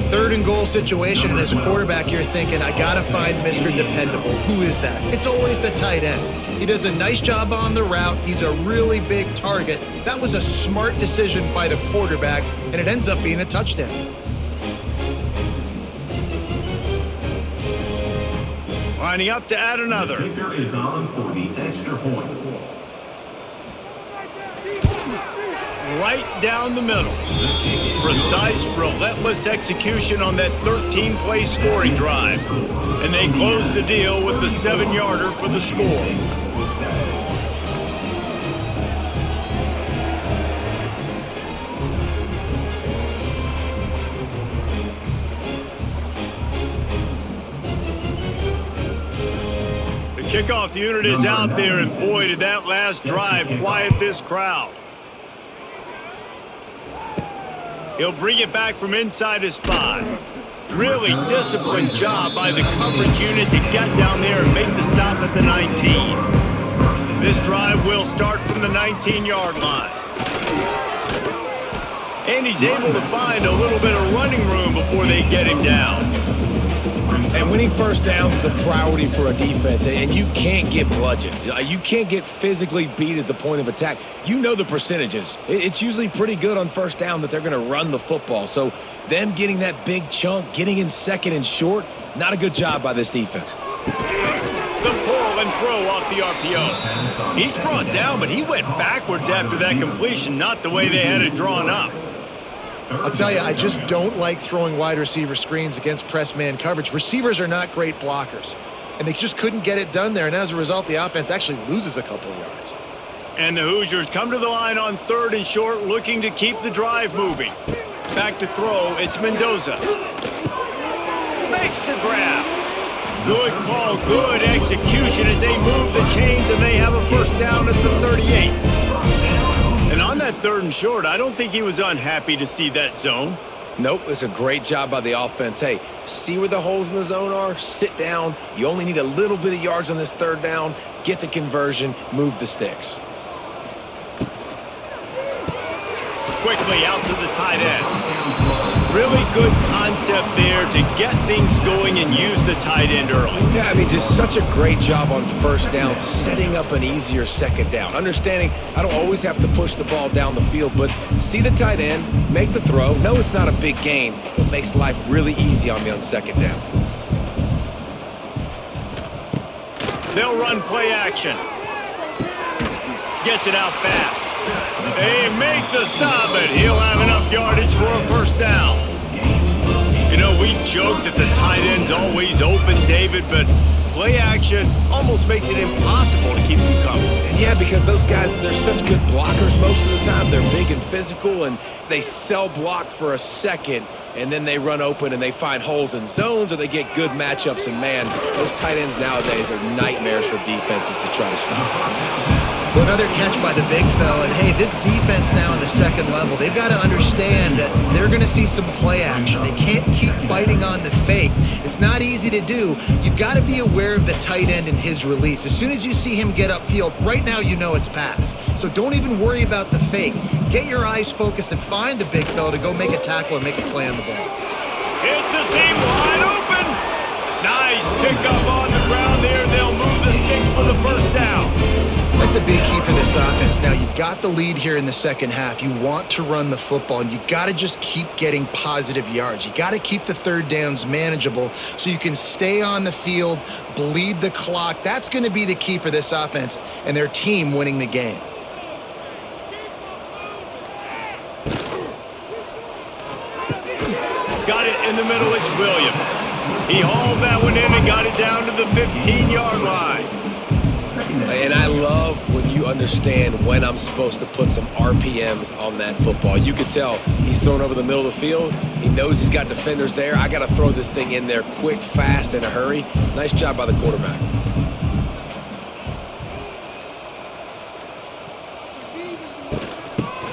3rd and goal situation, and as a quarterback, you're thinking, I gotta find Mr. Dependable. Who is that? It's always the tight end. He does a nice job on the route. He's a really big target. That was a smart decision by the quarterback, and it ends up being a touchdown. Lining up to add another. The kicker is on for the extra point. Right down the middle. Precise, relentless execution on that 13-play scoring drive. And they close the deal with the 7-yarder for the score. Kickoff unit is out there, and boy, did that last drive quiet this crowd. He'll bring it back from inside his 5. Really disciplined job by the coverage unit to get down there and make the stop at the 19. This drive will start from the 19-yard line. And he's able to find a little bit of running room before they get him down. And winning first downs is a priority for a defense, and you can't get bludgeoned. You can't get physically beat at the point of attack. You know the percentages. It's usually pretty good on first down that they're going to run the football. So them getting that big chunk, getting in 2nd and short, not a good job by this defense. The pull and throw off the RPO. He's brought down, but he went backwards after that completion, not the way they had it drawn up. I'll tell you, I just don't like throwing wide receiver screens against press man coverage. Receivers are not great blockers, and they just couldn't get it done there, and as a result, the offense actually loses a couple of yards. And the Hoosiers come to the line on 3rd and short, looking to keep the drive moving. Back to throw, it's Mendoza. Makes the grab. Good call, good execution as they move the chains, and they have a first down at the 38. And on that 3rd and short, I don't think he was unhappy to see that zone. Nope, it's a great job by the offense. Hey, see where the holes in the zone are? Sit down. You only need a little bit of yards on this 3rd down. Get the conversion, move the sticks. Quickly out to the tight end. Really good concept there to get things going and use the tight end early. Yeah, I mean, just such a great job on first down, setting up an easier 2nd down. Understanding I don't always have to push the ball down the field, but see the tight end, make the throw. No, it's not a big gain, but makes life really easy on me on 2nd down. They'll run play action. Gets it out fast. They make the stop, but he'll have enough yardage for a first down. You know, we joke that the tight end's always open, David, but play action almost makes it impossible to keep them coming. And yeah, because those guys, they're such good blockers most of the time. They're big and physical, and they sell block for a second, and then they run open and they find holes in zones, or they get good matchups. And man, those tight ends nowadays are nightmares for defenses to try to stop. Well, another catch by the big fella, and hey, this defense now in the 2nd level, they've got to understand that they're going to see some play action. They can't keep biting on the fake. It's not easy to do. You've got to be aware of the tight end and his release. As soon as you see him get upfield, right now you know it's pass. So don't even worry about the fake. Get your eyes focused and find the big fella to go make a tackle and make a play on the ball. It's a seam wide open. Nice pickup on the ground there. They'll move the sticks for the first down. I That's a big key for this offense. Now, you've got the lead here in the second half. You want to run the football, and you got to just keep getting positive yards. You got to keep the third downs manageable so you can stay on the field, bleed the clock. That's going to be the key for this offense and their team winning the game. Got it in the middle, it's Williams. He hauled that one in and got it down to the 15-yard line. And I love when you understand when I'm supposed to put some RPMs on that football. You could tell he's thrown over the middle of the field. He knows he's got defenders there. I got to throw this thing in there quick, fast, in a hurry. Nice job by the quarterback.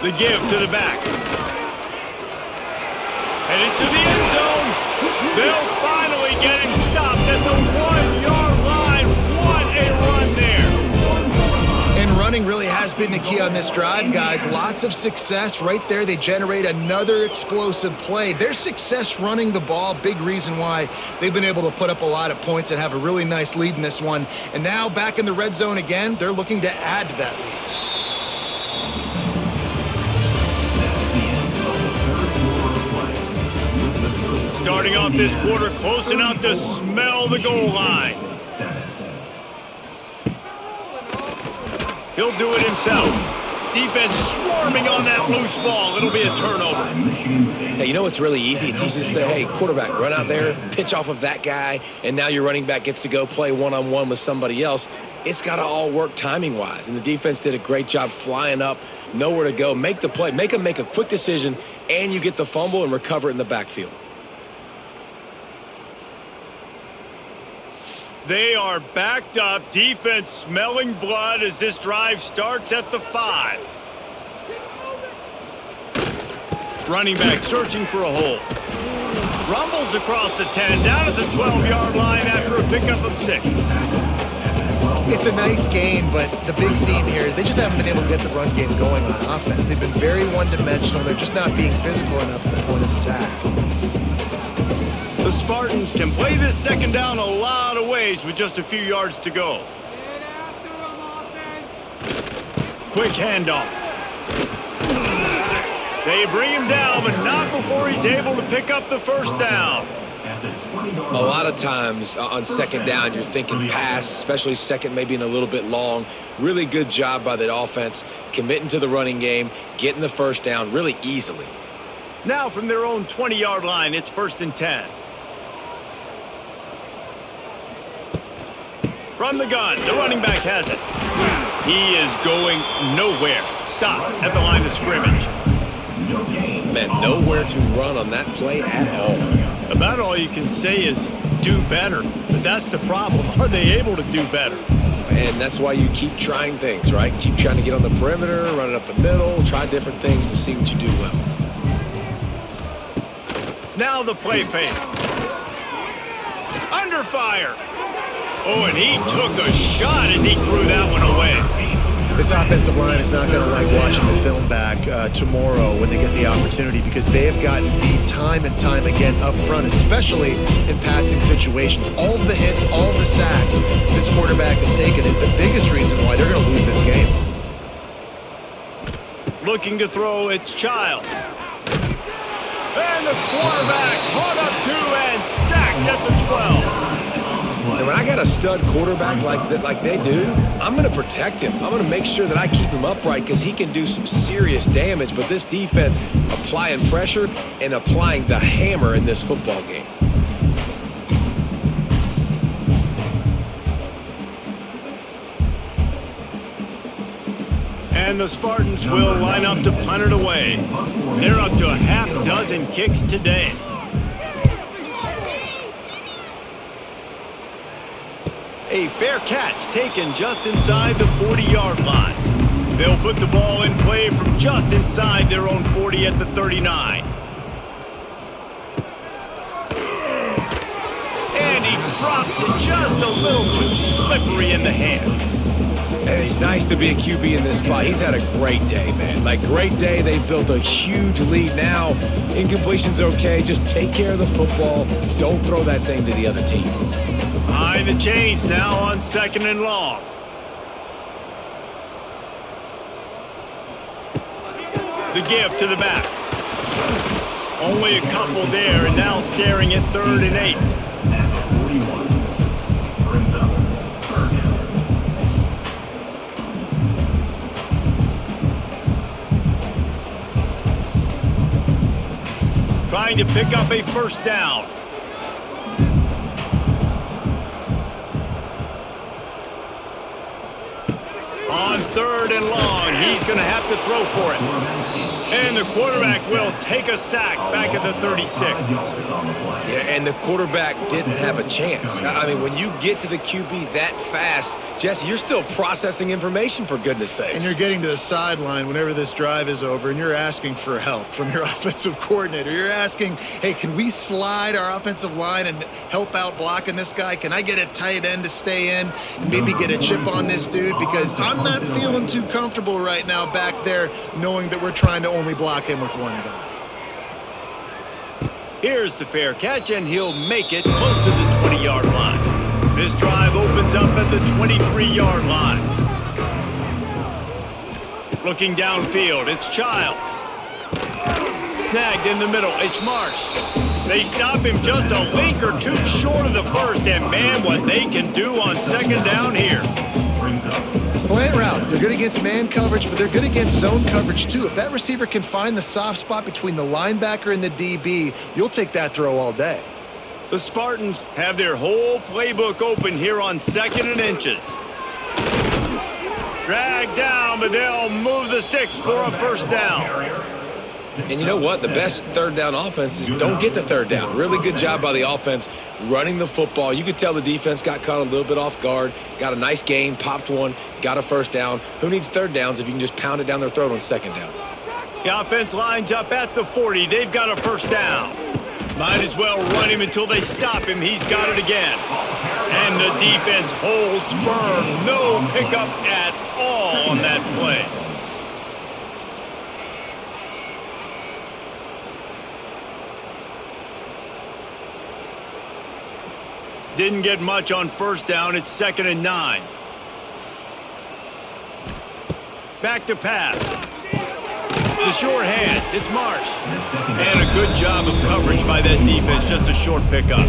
The give to the back. Headed to the end zone. They'll finally get him stopped at the 1-yard line. What a run there. And running really has been the key on this drive, guys. Lots of success right there. They generate another explosive play. Their success running the ball, big reason why they've been able to put up a lot of points and have a really nice lead in this one. And now back in the red zone again, they're looking to add to that lead. Starting off this quarter close enough to smell the goal line. He'll do it himself. Defense swarming on that loose ball. It'll be a turnover. Hey, you know what's really easy? It's easy to say, hey, quarterback, run out there, pitch off of that guy, and now your running back gets to go play one-on-one with somebody else. It's got to all work timing-wise, and the defense did a great job flying up, nowhere to go, make the play, make them make a quick decision, and you get the fumble and recover it in the backfield. They are backed up, defense smelling blood as this drive starts at the 5. Running back searching for a hole. Rumbles across the 10, down at the 12-yard line after a pickup of 6. It's a nice game, but the big theme here is they just haven't been able to get the run game going on offense. They've been very one-dimensional. They're just not being physical enough at the point of attack. The Spartans can play this second down a lot of ways with just a few yards to go. Quick handoff. They bring him down, but not before he's able to pick up the first down. A lot of times on second down, you're thinking pass, especially second maybe in a little bit long. Really good job by the offense, committing to the running game, getting the first down really easily. Now from their own 20-yard line, it's 1st and 10. From the gun, the running back has it. He is going nowhere. Stop at the line of scrimmage. Man, nowhere to run on that play at all. About all you can say is do better. But that's the problem. Are they able to do better? And that's why you keep trying things, right? Keep trying to get on the perimeter, run it up the middle, try different things to see what you do well. Now the play fake. Under fire. Oh, and he took a shot as he threw that one away. This offensive line is not going to like watching the film back tomorrow when they get the opportunity because they have gotten beat time and time again up front, especially in passing situations. All of the hits, all of the sacks this quarterback has taken is the biggest reason why they're going to lose this game. Looking to throw, it's Childs. And the quarterback caught up to and sacked at the 12. And when I got a stud quarterback like they do, I'm going to protect him. I'm going to make sure that I keep him upright because he can do some serious damage. But this defense applying pressure and applying the hammer in this football game. And the Spartans will line up to punt it away. They're up to a half dozen kicks today. A fair catch taken just inside the 40-yard line. They'll put the ball in play from just inside their own 40 at the 39. And he drops it just a little too slippery in the hands. And it's nice to be a QB in this spot. He's had a great day, man. Like, great day. They've built a huge lead now. Incompletion's okay. Just take care of the football. Don't throw that thing to the other team. Behind the chains now on 2nd and long. The give to the back. Only a couple there, and now staring at 3rd and 8. At the 41. Brings up 3rd down. Trying to pick up a 1st down. On 3rd and long, he's going to have to throw for it. And the quarterback will take a sack back at the 36. Yeah, and the quarterback didn't have a chance. I mean, when you get to the QB that fast, Jesse, you're still processing information, for goodness sakes. And you're getting to the sideline whenever this drive is over, and you're asking for help from your offensive coordinator. You're asking, hey, can we slide our offensive line and help out blocking this guy? Can I get a tight end to stay in and maybe get a chip on this dude? Because I'm not feeling too comfortable right now back there knowing that we're trying to only block him with one guy. Here's the fair catch, and he'll make it close to the 20-yard line. This drive opens up at the 23-yard line. Looking downfield, it's Childs. Snagged in the middle, it's Marsh. They stop him just a link or two short of the first, and man, what they can do on 2nd down here. Slant routes, they're good against man coverage, but they're good against zone coverage too. If that receiver can find the soft spot between the linebacker and the DB, you'll take that throw all day. The Spartans have their whole playbook open here on 2nd and inches. Dragged down, but they'll move the sticks for a 1st down. And you know what? The best 3rd down offenses don't get to 3rd down. Really good job by the offense running the football. You could tell the defense got caught a little bit off guard, got a nice gain, popped one, got a 1st down. Who needs 3rd downs if you can just pound it down their throat on 2nd down? The offense lines up at the 40. They've got a 1st down. Might as well run him until they stop him. He's got it again. And the defense holds firm. No pickup at all on that play. Didn't get much on 1st down. It's 2nd and 9. Back to pass. The short hands. It's Marsh. And a good job of coverage by that defense. Just a short pickup.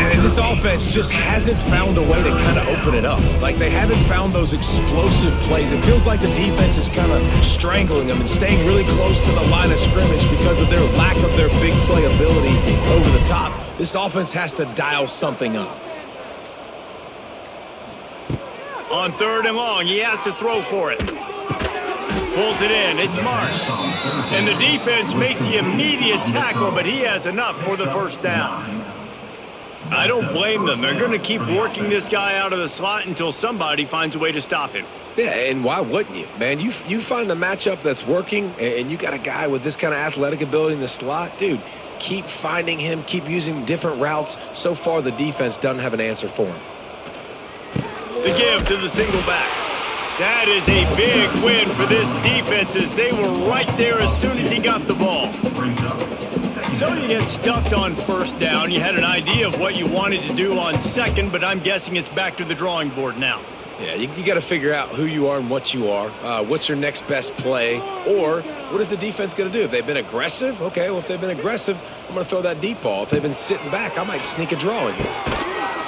And this offense just hasn't found a way to kind of open it up. Like, they haven't found those explosive plays. It feels like the defense is kind of strangling them and staying really close to the line of scrimmage because of their lack of their big play ability over the top. This offense has to dial something up. On 3rd and long, he has to throw for it. Pulls it in. It's Marsh. And the defense makes the immediate tackle, but he has enough for the 1st down. I don't blame them. They're going to keep working this guy out of the slot until somebody finds a way to stop him. Yeah, and why wouldn't you, man? You find a matchup that's working, and you got a guy with this kind of athletic ability in the slot, dude. Keep finding him, keep using different routes. So far, the defense doesn't have an answer for him. The give to the single back. That is a big win for this defense as they were right there as soon as he got the ball. So you get stuffed on 1st down. You had an idea of what you wanted to do on 2nd, but I'm guessing it's back to the drawing board now. Yeah, you got to figure out who you are and what you are. What's your next best play? Or what is the defense going to do? If they've been aggressive, okay, well, if they've been aggressive, I'm going to throw that deep ball. If they've been sitting back, I might sneak a draw in here.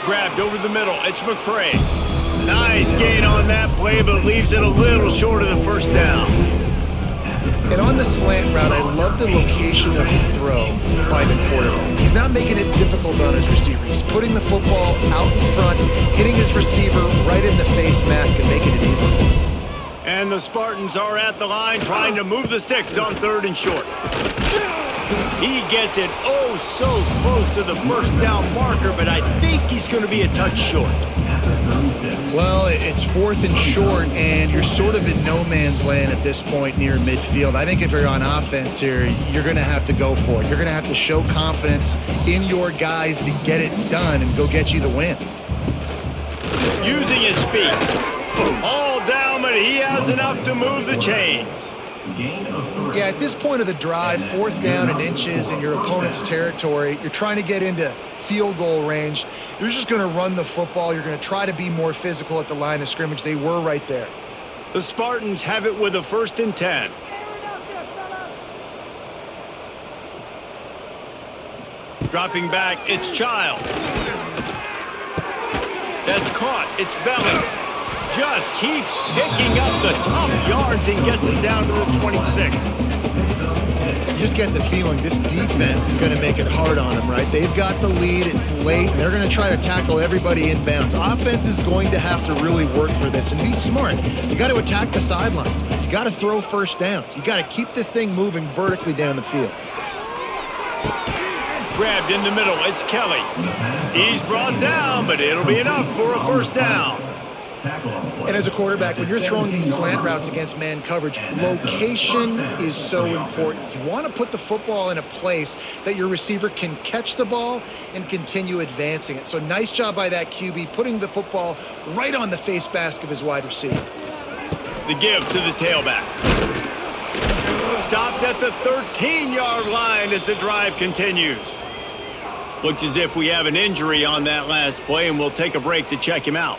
Grabbed over the middle. It's McCray. Nice gain on that play, but leaves it a little short of the 1st down. And on the slant route, I love the location of the throw by the quarterback. He's not making it difficult on his receiver. He's putting the football out in front, hitting his receiver right in the face mask and making it easy for him. And the Spartans are at the line trying to move the sticks on 3rd and short. He gets it oh so close to the 1st down marker, but I think he's going to be a touch short. Well, it's 4th and short, and you're sort of in no man's land at this point near midfield. I think if you're on offense here, you're going to have to go for it. You're going to have to show confidence in your guys to get it done and go get you the win. Using his feet. All down, but he has enough to move the chains. Yeah, at this point of the drive, 4th down and inches in your opponent's territory, you're trying to get into field goal range. You're just going to run the football. You're going to try to be more physical at the line of scrimmage. They were right there. The Spartans have it with a 1st and 10. Dropping back, it's Childs. That's caught, it's Belly. Just keeps picking up the tough yards and gets it down to the 26. You just get the feeling this defense is going to make it hard on them, right? They've got the lead, it's late, and they're going to try to tackle everybody inbounds. Offense is going to have to really work for this and be smart. You got to attack the sidelines. You got to throw first downs. You got to keep this thing moving vertically down the field. Grabbed in the middle, it's Kelly. He's brought down, but it'll be enough for a first down. And as a quarterback, when you're throwing these slant routes against man coverage, location is so important. You want to put the football in a place that your receiver can catch the ball and continue advancing it. So nice job by that QB, putting the football right on the face mask of his wide receiver. The give to the tailback. Stopped at the 13-yard line as the drive continues. Looks as if we have an injury on that last play, and we'll take a break to check him out.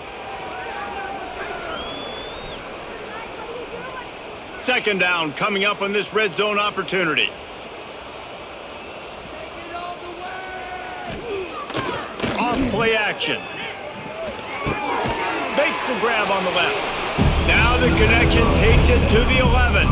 Second down coming up on this red zone opportunity. Off play action. Makes the grab on the left. Now the connection takes it to the 11.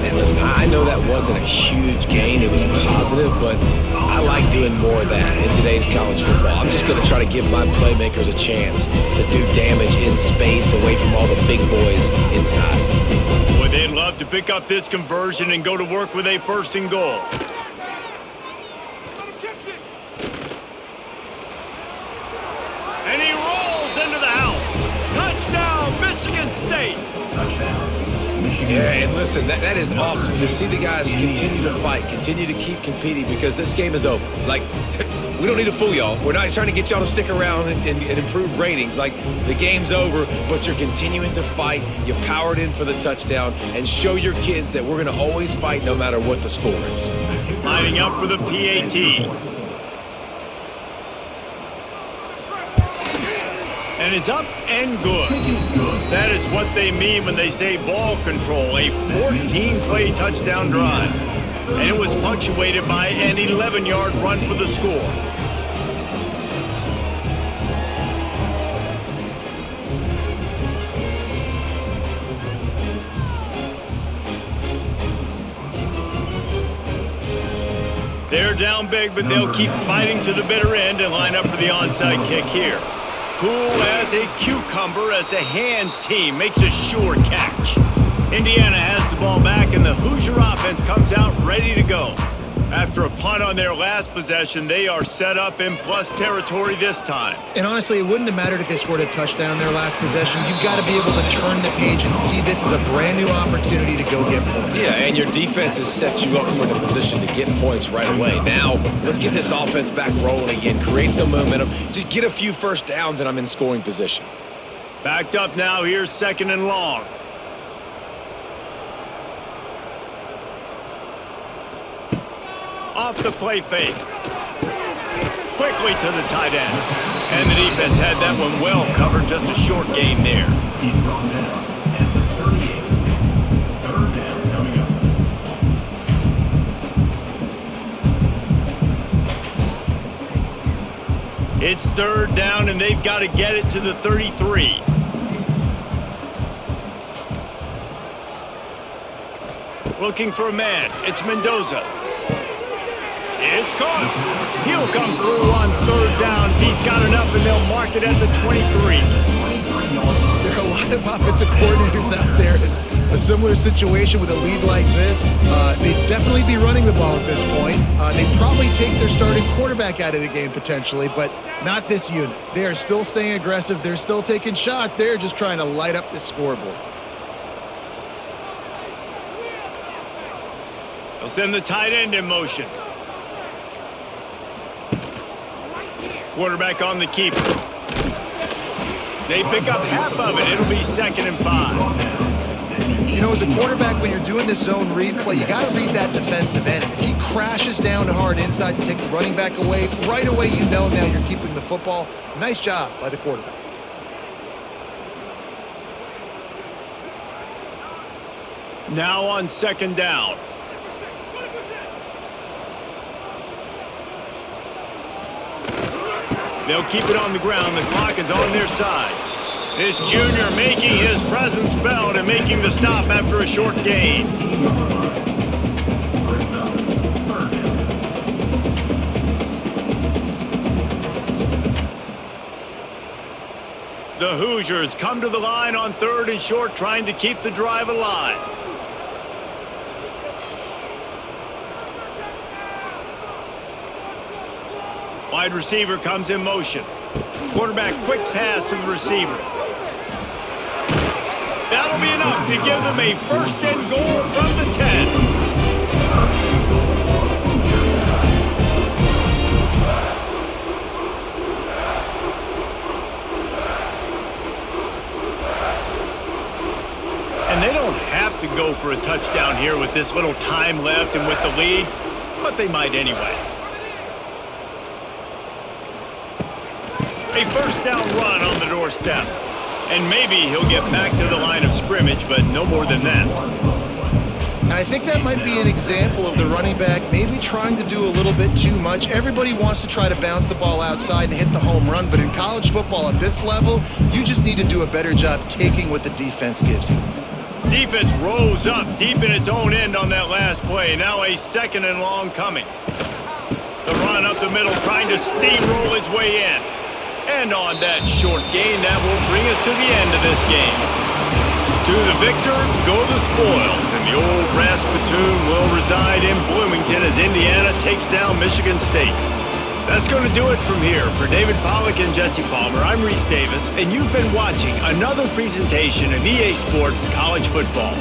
And listen, I know that wasn't a huge gain. It was positive, but I like doing more of that in today's college football. I'm just going to try to give my playmakers a chance to do damage in space away from all the big boys inside. Boy, they'd love to pick up this conversion and go to work with a first and goal. And he rolls into the house. Touchdown, Michigan State. Yeah, and listen, that is awesome to see the guys continue to fight, continue to keep competing, because this game is over. Like, we don't need to fool y'all. We're not trying to get y'all to stick around and improve ratings. Like, the game's over, but you're continuing to fight. You powered in for the touchdown, and show your kids that we're going to always fight no matter what the score is. Lining up for the PAT. And it's up and good. That is what they mean when they say ball control, a 14-play touchdown drive. And it was punctuated by an 11-yard run for the score. They're down big, but they'll keep fighting to the bitter end and line up for the onside kick here. Cool as a cucumber as the hands team makes a sure catch. Indiana has the ball back, and the Hoosier offense comes out ready to go. After a punt on their last possession, they are set up in plus territory this time. And honestly, it wouldn't have mattered if they scored a touchdown their last possession. You've got to be able to turn the page and see this as a brand new opportunity to go get points. Yeah, and your defense has set you up for the position to get points right away. Now, let's get this offense back rolling again, create some momentum, just get a few first downs, and I'm in scoring position. Backed up now, here's second and long. Off the play fake. Quickly to the tight end. And the defense had that one well covered, just a short gain there. He's brought down at the 38. Third down coming up. It's third down, and they've got to get it to the 33. Looking for a man. It's Mendoza. It's caught. He'll come through on third down. He's got enough, and they'll mark it at the 23. There are a lot of offensive coordinators out there in a similar situation with a lead like this. They'd definitely be running the ball at this point. They'd probably take their starting quarterback out of the game potentially, but not this unit. They are still staying aggressive. They're still taking shots. They're just trying to light up the scoreboard. They'll send the tight end in motion. Quarterback on the keeper. They pick up half of it. It'll be 2nd and 5. You know, as a quarterback, when you're doing this zone read play, you got to read that defensive end. If he crashes down hard inside to take the running back away, right away you know now you're keeping the football. Nice job by the quarterback. Now on 2nd down. They'll keep it on the ground. The clock is on their side. This junior making his presence felt and making the stop after a short gain. The Hoosiers come to the line on 3rd and short, trying to keep the drive alive. Wide receiver comes in motion. Quarterback quick pass to the receiver. That'll be enough to give them a 1st and goal from the 10. And they don't have to go for a touchdown here with this little time left and with the lead, but they might anyway. A 1st down run on the doorstep. And maybe he'll get back to the line of scrimmage, but no more than that. And I think that might be an example of the running back maybe trying to do a little bit too much. Everybody wants to try to bounce the ball outside and hit the home run, but in college football at this level, you just need to do a better job taking what the defense gives you. Defense rose up deep in its own end on that last play. Now a 2nd and long coming. The run up the middle, trying to steamroll his way in. And on that short gain, that will bring us to the end of this game. To the victor go the spoils, and the old brass spittoon will reside in Bloomington as Indiana takes down Michigan State. That's going to do it from here. For David Pollack and Jesse Palmer, I'm Reese Davis, and you've been watching another presentation of EA Sports College Football.